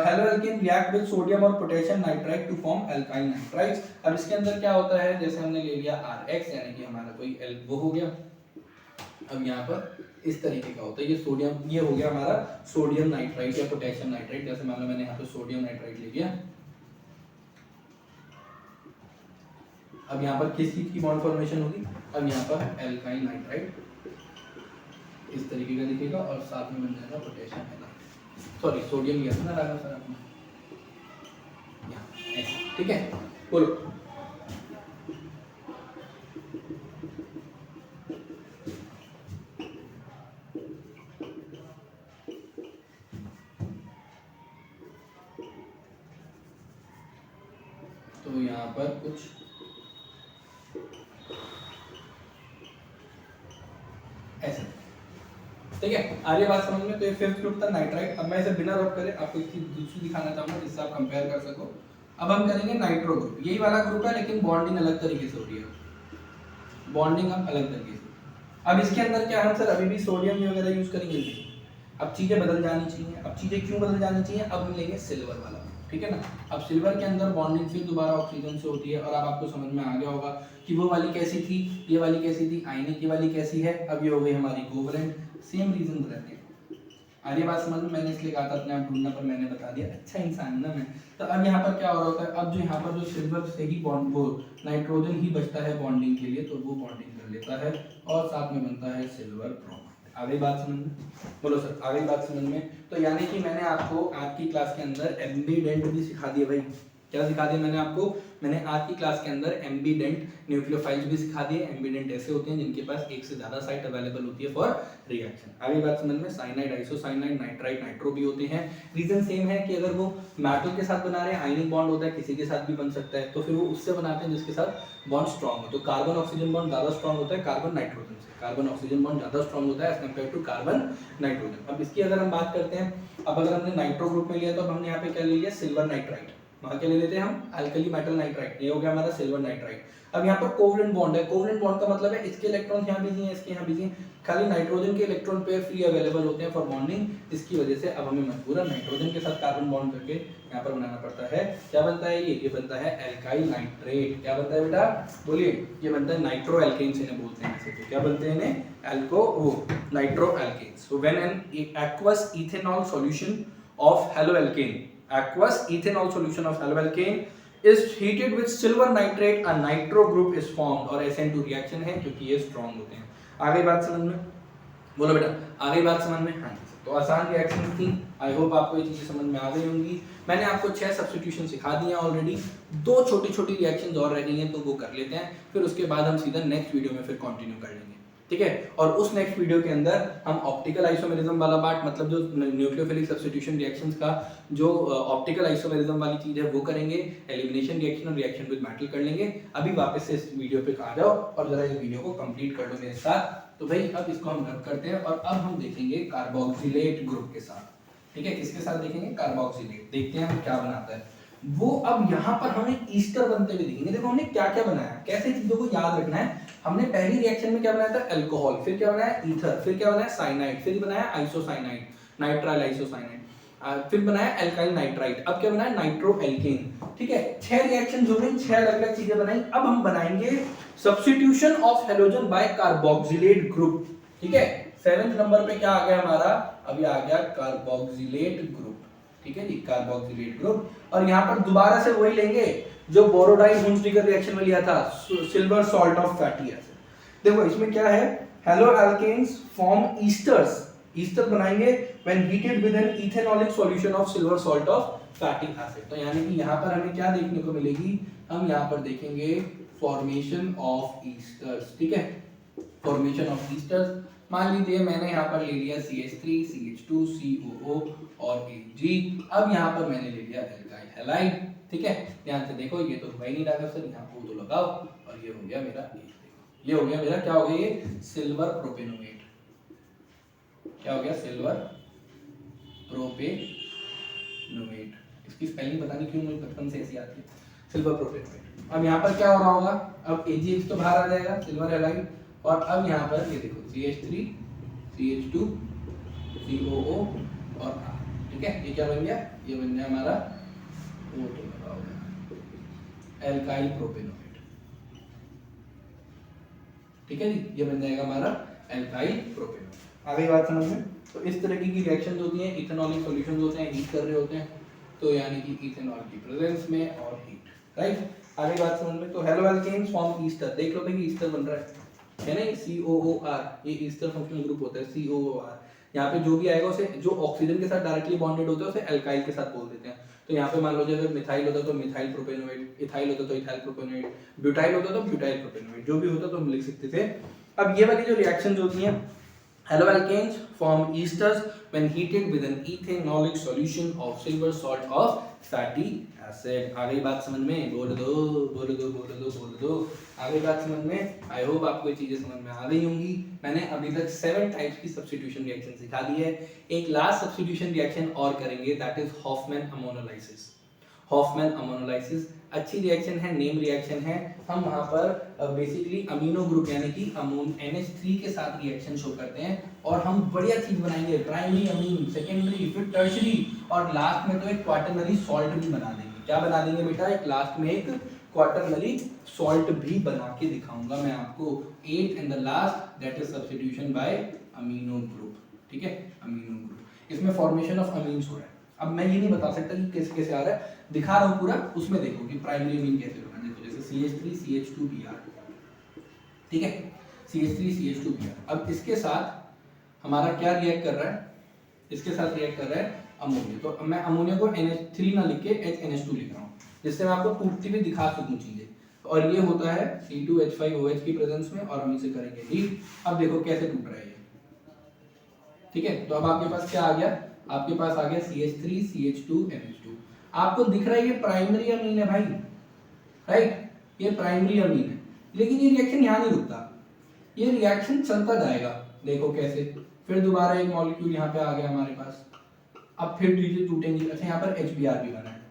Halo alkane react with sodium और potassium nitrite to form alkyl nitrites. अब इसके अंदर क्या होता है, जैसे हमने ले लिया RX यानी कि हमारा कोई वो हो गया। अब यहाँ पर इस तरीके का होता है, ये सोडियम, ये हो गया हमारा सोडियम नाइट्राइड या पोटेशियम नाइट्राइड। जैसे मान लो मैंने यहाँ पे सोडियम नाइट्राइड ले लिया। अब यहाँ पर किस चीज की बॉन्ड फॉर्मेशन होगी? अब यहाँ पर एल्काइल नाइट्राइड इस तरीके का दिखेगा और साथ में बन जाएगा पोटेशियम हाइड्राइड, सॉरी सोडियम लिया था ना राघव सर आपने, ठीक है। बोलो तो यहाँ पर कुछ ऐसे, ठीक है। आगे बात समझ में? तो ये 5th ग्रुप था नाइट्राइड। अब मैं इसे बिना रब करे आपको एक चीज दूसरी दिखाना चाहूंगा जिससे आप कंपेयर कर सको। अब हम करेंगे नाइट्रो ग्रुप, यही वाला ग्रुप है लेकिन बॉन्डिंग अलग तरीके से हो रही है, बॉन्डिंग अब अलग तरीके से। अब इसके अंदर क्या हम सर अभी भी सोडियम वगैरह यूज करेंगे? अब चीजें बदल जानी चाहिए। अब चीजें क्यों बदल जानी चाहिए? अब हम लेंगे सिल्वर वाला, ठीक है ना। अब सिल्वर के अंदर बॉन्डिंग फिर दोबारा ऑक्सीजन से होती है, और अब आपको समझ में आ गया होगा कि वो वाली कैसी थी, ये वाली कैसी थी, आयनिक, ये वाली कैसी है। अब ये हो गई हमारी कोवलेंट, सेम रीजन रहते हैं। आगे बात समझ में? मैंने इसलिए कहा था अपने आप ढूंढना, पर मैंने बता दिया, अच्छा इंसान है ना मैं। तो अब यहाँ पर क्या हो रहा होता है, अब जो यहाँ पर जो सिल्वर से ही बॉन्ड, वो नाइट्रोजन ही बचता है बॉन्डिंग के लिए, तो वो बॉन्डिंग कर लेता है और साथ में बनता है सिल्वर ब्रोमाइड। आगे बात समझ में? बोलो सर आगे बात समझ में? तो यानी कि मैंने आपको आज की क्लास के अंदर एम्बीडेंट भी सिखा दिया भाई। क्या सिखा दिया मैंने आपको? मैंने आज की क्लास के अंदर एम्बीडेंट न्यूक्लियोफाइल्स भी सिखा दिए। एम्बीडेंट ऐसे होते हैं जिनके पास एक से ज्यादा साइट अवेलेबल होती है फॉर रिएक्शन। आगे बात समझ में? साइनाइड, आइसोसाइनाइड, नाइट्राइड, नाइट्रो भी होते हैं। रीजन सेम है कि अगर वो मेटल के साथ बना रहे हैं, आयनिक बॉन्ड होता है, किसी के साथ भी बन सकता है, तो फिर वो उससे बनाते हैं जिसके साथ बॉन्ड स्ट्रॉन्ग हो। तो कार्बन ऑक्सीजन बॉन्ड ज्यादा स्ट्रॉन्ग होता है कार्बन नाइट्रोजन से, कार्बन ऑक्सीजन बॉन्ड ज्यादा स्ट्रॉन्ग होता है as compare to carbon nitrogen. अब इसकी अगर हम बात करते हैं, अब अगर हमने नाइट्रो ग्रुप में लिया तो अब हमने यहाँ पे क्या ले लिया? Silver nitride. वहां क्या ले लेते हैं हम? अल्कली मेटल नाइट्राइड, ये हो गया हमारा सिल्वर नाइट्राइड। अब यहाँ पर कोवलेंट बॉन्ड है। कोवलेंट बॉन्ड का मतलब है इसके इलेक्ट्रॉन यहाँ बिजी हैं, इसके यहाँ बिजी हैं, खाली नाइट्रोजन के इलेक्ट्रॉन पेयर फ्री अवेलेबल होते हैं फॉर बॉन्डिंग, जिसकी वजह से अब हमें मजबूरन नाइट्रोजन के साथ कार्बन बॉन्ड करके यहाँ पर बनाना पड़ता है। क्या बनता है ये बनता है एल्काइल नाइट्रेट। क्या बनता है बेटा? बोलिए। ये बनता है नाइट्रो एल्केन्स इन्हें बोलते हैं ऐसे। तो क्या बनते हैं इन्हें? एल्को वो nitro alkanes. So when an aqueous ethanol solution of haloalkane, aqueous ethanol solution of haloalkane is heated with silver nitrate, a nitro group is formed, और SN2 रिएक्शन है क्योंकि ये स्ट्रॉन्ग होते हैं। आगे बात समझ में, बोलो बेटा, आगे बात समझ में। हाँ, तो आसान रिएक्शन थी, आई होप आपको ये चीजें समझ में आ गई होंगी। मैंने आपको 6 सब्स्टिट्यूशन सिखा दिए ऑलरेडी, 2 छोटी छोटी रिएक्शंस और रह गई हैं, तो वो कर लेते हैं, फिर उसके बाद हम सीधा नेक्स्ट वीडियो में फिर कंटिन्यू कर लेंगे, ठीक है। और उस नेक्स्ट वीडियो के अंदर हम ऑप्टिकल आइसोमेरिज्म वाला पार्ट, मतलब जो न्यूक्लियोफिलिक सब्स्टिट्यूशन रिएक्शंस का जो ऑप्टिकल आइसोमेरिज्म वाली चीज है वो करेंगे, एलिमिनेशन रिएक्शन और रिएक्शन विद मेटल कर लेंगे। अभी वापस से इस वीडियो पे आ जाओ और जरा इस वीडियो को कंप्लीट कर लो मेरे साथ। तो भाई अब इसको हम रब करते हैं और अब हम देखेंगे कार्बोक्सिलेट ग्रुप के साथ, ठीक है। किसके साथ देखेंगे? कार्बोक्सिलेट। देखते हैं हम क्या बनाता है वो। अब यहाँ पर हमें ईस्टर बनते हुए दिखेंगे। देखो हमने क्या क्या बनाया, कैसे चीजों को याद रखना है। हमने पहली रिएक्शन में क्या बनाया था? अल्कोहल, फिर क्या बनाया? ईथर, फिर क्या बनाया? साइनाइड, फिर बनाया आइसोसाइनाइड, नाइट्राइल आइसोसाइनाइड, फिर बनाया एल्काइल नाइट्राइट, अब क्या बनाया? नाइट्रो एल्केन, ठीक है। 6 रिएक्शन हो गई, 6 अलग अलग चीजें बनाई। अब हम बनाएंगे substitution of halogen by carboxylate group, ठीक है। 7th नंबर पे क्या आ गया हमारा? अभी आ गया कार्बोक्सिलेट ग्रुप, ठीक है जी, कार्बोक्सिलेट ग्रुप। और यहाँ पर दोबारा से वही लेंगे जो बोरोडाइन हुंसडीगर रिएक्शन में लिया था, silver salt of fatty acid. देखो इसमें क्या है? Halo alkanes form esters, ester बनाएंगे when heated with an ethanolic solution of silver salt of fatty acid. तो यानी कि यहाँ पर हमें क्या देखने को मिलेगी? हम यहाँ पर देखेंगे फॉर्मेशन ऑफ ईस्टर्स, ठीक है, फॉर्मेशन ऑफ ईस्टर्स। मान लीजिए मैंने यहाँ पर ले लिया CH3, CH2, COO और Ag। अब यहाँ पर मैंने ले लिया एल्काइल हैलाइड, ठीक है। ध्यान से देखो, ये तो हुआ ही नहीं रहा सर, यहाँ को तो लगाओ और ये हो गया मेरा, ये हो गया मेरा, क्या हो गया? ये सिल्वर प्रोपेनोएट। क्या हो गया? Silver propanoate. इसकी स्पेलिंग पता नहीं क्यों मुझे बचपन से ऐसी आती है, सिल्वर प्रोपेनोएट। अब यहाँ पर क्या हो रहा होगा? अब AgH तो बाहर आ जाएगा, सिल्वर हैलाइड, और अब यहाँ पर ये देखो CH3, CH2, COO और R, ठीक है। ये क्या बन गया? ये बन गया हमारा O तो लगा हो गया एल्काइल प्रोपेनोएट, ठीक है जी, ये बन जाएगा हमारा एल्काइल प्रोपेनोएट। आ गई बात समझ में? तो इस तरह की रिएक्शंस होती हैं, इथेनॉलिक सॉल्यूशंस होते हैं, हीट कर रहे होते हैं, तो यानी कि इथेनॉल की प्रेजेंस में और हीट, राइट। आगे बात समझ में? तो हेलो एल्केन्स फॉर्म ईस्टर, देख लो भाई ईस्टर बन रहा है ना, COOR, ये ईस्टर फंक्शनल ग्रुप होता है COOR। यहाँ पे जो भी आएगा उसे, जो ऑक्सीजन के साथ डायरेक्टली बॉन्डेड होता है उसे एल्काइल के साथ बोल देते हैं। तो यहाँ पे मान लो अगर मिथाइल होता तो मिथाइल प्रोपेनोएट, इथाइल होता तो इथाइल प्रोपेनोएट, ब्यूटाइल होता तो ब्यूटाइल प्रोपेनोएट, जो भी होता तो हम लिख सकते थे। अब ये वाली जो रिएक्शंस होती हैं, haloalkanes form esters when heated with an ethanolic solution of silver salt of fatty acid। आ गई बात समझ में? बोल दो बोल दो बोल दो बोल दो। आ गई बात समझ में? आई होप आपको ये चीजें समझ में आ गई होंगी। मैंने अभी तक 7 टाइप्स की सब्स्टिट्यूशन रिएक्शन सिखा दी है। एक लास्ट सब्स्टिट्यूशन रिएक्शन और करेंगे, that is Hofmann ammonolysis. Hofmann ammonolysis अच्छी रिएक्शन है, नेम रिएक्शन है। हम वहां पर बेसिकली अमीनो ग्रुप यानी कि अमोन NH3 के साथ रिएक्शन शो करते हैं और हम बढ़िया चीज बनाएंगे, प्राइमरी अमीन, सेकेंडरी, फिर टर्शरी और लास्ट में तो एक क्वाटरनरी सॉल्ट भी बना देंगे। क्या बना देंगे बेटा? एक लास्ट में एक क्वाटरनरी सॉल्ट भी बना के दिखाऊंगा मैं आपको। 8 and the last that is substitution by amino group, ठीक है, अमीनो ग्रुप। इसमें फॉर्मेशन ऑफ अमीन्स हो रहा है। अब मैं ये नहीं बता सकता कि कैसे कैसे आ रहा है, दिखा रहा हूँ पूरा, उसमें देखो कि प्राइमरी अमीन कैसे बना। देखो जैसे CH3 CH2Br, ठीक है, CH3 CH2Br। अब इसके साथ हमारा क्या रिएक्ट कर रहा है? इसके साथ रिएक्ट कर रहा है अमोनिया। तो मैं अमोनिया को NH3 ना लिख के HNH2 लिख रहा हूँ, जिससे मैं आपको टूटती हुई दिखा सकूँ चीजें। और ये होता है C2H5OH की प्रेजेंस में, और हम इसे करेंगे हीट। अब देखो कैसे टूट रहा है ये, ठीक है। तो अब आपके पास क्या आ गया? आपके पास आ गया CH3 CH2 NH2। आपको दिख रहा है ये प्राइमरी अमीन है भाई, राइट, ये प्राइमरी अमीन है। लेकिन ये रिएक्शन यहाँ नहीं रुकता, ये रिएक्शन चलता जाएगा। देखो कैसे, फिर दोबारा एक मॉलिक्यूल यहाँ पे आ गया हमारे पास, अब फिर चीजें टूटेंगी। अच्छा यहाँ पर HBr भी बना है,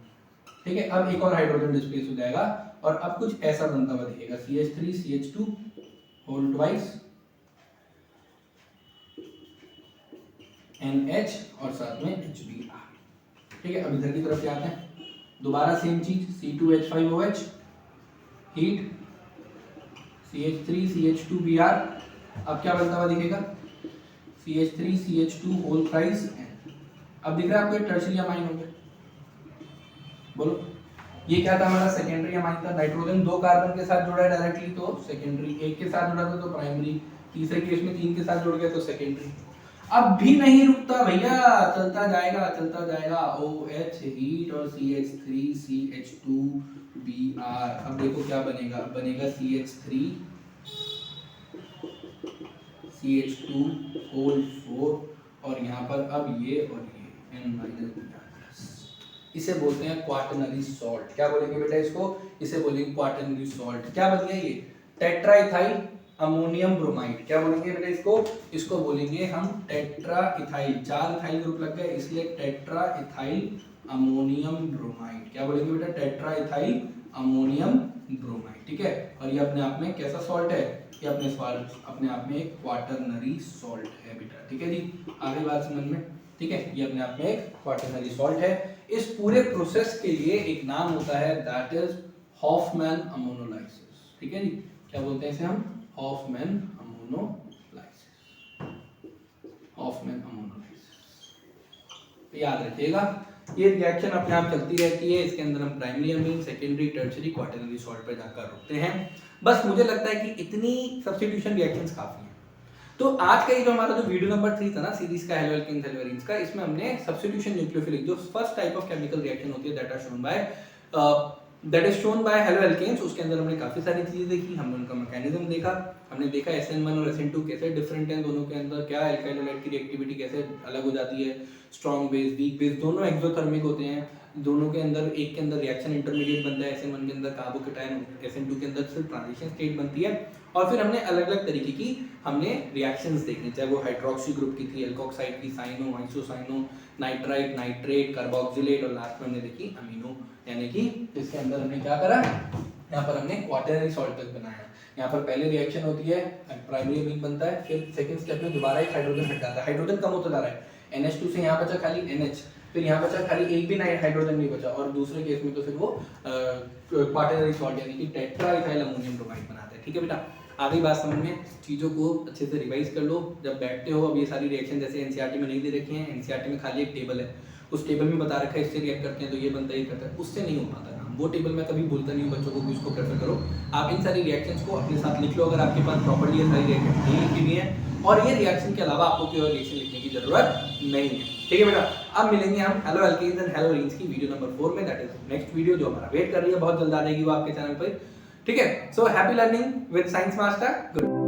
ठीक है। अब एक और हाइड्रोजन डिस्प्लेस हो जाएगा और अब कुछ ऐसा बनता हुआ दिखेगा, CH3 CH2 whole twice NH और साथ में HBr, ठीक है। अब इधर की तरफ आते हैं, दोबारा सेम चीज, C2H5OH हीट, CH3 CH2Br। अब क्या बनता हुआ दिखेगा? CH3 CH2 whole thrice N। अब दिख रहा है आपको टर्शियरी अमाइन हो गया, बोलो ये क्या था हमारा सेकेंडरी अमाइन था, नाइट्रोजन 2 कार्बन के साथ जुड़ा है डायरेक्टली तो सेकेंडरी, 1 के साथ जुड़ा था तो प्राइमरी, तीसरे केस में 3 के साथ जुड़ गया तो सेकेंडरी। अब भी नहीं रुकता भैया, चलता जाएगा OH हीट और CH3 CH2 Br। अब देखो क्या बनेगा, बनेगा CH3 CH2 होल 4 और यहाँ पर अब ये और ये N-Br+। इसे बोलते हैं क्वाटरनरी सॉल्ट। क्या बोलेंगे बेटा इसको, इसे बोलेंगे क्वाटरनरी सॉल्ट। क्या बन गया ये, टेट्रा इथाइल अमोनियम ब्रोमाइड। क्या बोलेंगे बेटा इसको, इसको बोलेंगे हम टेट्रा इथाइल, 4 इथाइल ग्रुप लग गए इसलिए टेट्रा इथाइल अमोनियम ब्रोमाइड। क्या बोलेंगे बेटा, टेट्रा इथाइल अमोनियम ब्रोमाइड। ठीक है, और ये अपने आप में कैसा सॉल्ट है, ये अपने आप में एक क्वाटरनरी सॉल्ट है बेटा। ठीक है जी, आगे बात समझ में। ठीक है, ये अपने आप में एक क्वाटरनरी सॉल्ट है। इस पूरे प्रोसेस के लिए एक नाम होता है, दैट इज हॉफमैन अमोनोलाइसिस। ठीक है जी, क्या बोलते हैं इसे हम, हॉफमैन अमोनोलाइसिस, हॉफमैन अमोनोलाइसिस। याद रखिएगा, ये रिएक्शन अपने आप चलती रहती है, इसके अंदर हम primary amine, secondary, tertiary, quaternary salt पर जाकर रुकते हैं। बस मुझे लगता है कि इतनी सब्स्टिट्यूशन रिएक्शंस काफी हैं। तो आज का ये जो हमारा जो वीडियो नंबर 3 था ना सीरीज का हेलो एल्केन्स हेलो एरीन्स का, इसमें हमने सब्स्टिट्यूशन न्यूक्लियोफिलिक जो first type of chemical reaction होती है that is shown by halo alkanes, उसके अंदर हमने काफी सारी चीजें देखी, हमने उनका मैकेनिज्म देखा, हमने देखा SN1 और SN2 कैसे डिफरेंट हैं दोनों के अंदर, क्या अल्काइल हैलाइड की रिएक्टिविटी कैसे अलग हो जाती है, स्ट्रॉन्ग बेस वीक बेस दोनों एक्सोथर्मिक होते हैं, दोनों के अंदर एक के अंदर रिएक्शन इंटरमीडिएट बनता है, SN1 के अंदर कार्बोकेटायन, SN2 के अंदर सिर्फ ट्रांजिशन स्टेट बनती है। और फिर हमने अलग अलग तरीके की हमने रिएक्शंस देखी, चाहे वो हाइड्रोक्सी ग्रुप की थी, एल्कोक्साइड की, cyano, isocyano, nitrite, nitrate, carboxylate और लास्ट में हमने देखी अमीनो, यानी कि इसके अंदर हमने क्या करा, यहाँ पर हमने क्वाटरनरी सॉल्ट तक बनाया। यहाँ पर पहले रिएक्शन होती है, प्राइमरी अमीन बनता है, फिर सेकंड स्टेप में दोबारा एक हाइड्रोजन हट जाता है, हाइड्रोजन कम होता जा रहा है, NH2 से यहाँ बचा खाली NH, फिर यहाँ बचा खाली एक भी हाइड्रोजन नहीं बचा, और दूसरे केस में तो फिर वो क्वाटरनरी सॉल्ट यानी कि टेट्रा इथाइल अमोनियम ब्रोमाइड बनाते हैं। ठीक है बेटा, आगे बात समझ में, चीज़ों को अच्छे से रिवाइज कर लो जब बैठते हो। अब ये सारी रिएक्शन जैसे एनसीईआरटी में नहीं दे रखी हैं, एनसीईआरटी में खाली एक टेबल है, उस टेबल में बता रखा है इससे रिएक्ट करते हैं तो ये बनता है, ये करता है, उससे नहीं हो पाता काम। वो टेबल मैं कभी बोलता नहीं हूँ बच्चों को कि उसको प्रेफर करो, आप इन सारी रिएक्शंस को अपने साथ लिख लो अगर आपके पास प्रॉपर्ली ये सारी रिएक्शन नहीं लिखी हुई है, और ये रिएक्शन के अलावा आपको कोई और रिएक्शन लिखने की जरूरत नहीं है। ठीक है बेटा, अब मिलेंगे हम halo alkanes and halo arenes की वीडियो नंबर 4 में, दैट इज नेक्स्ट वीडियो जो हमारा वेट कर रही है, बहुत जल्द आ जाएगी वो आपके चैनल पर। ठीक है, so happy learning with science master, good.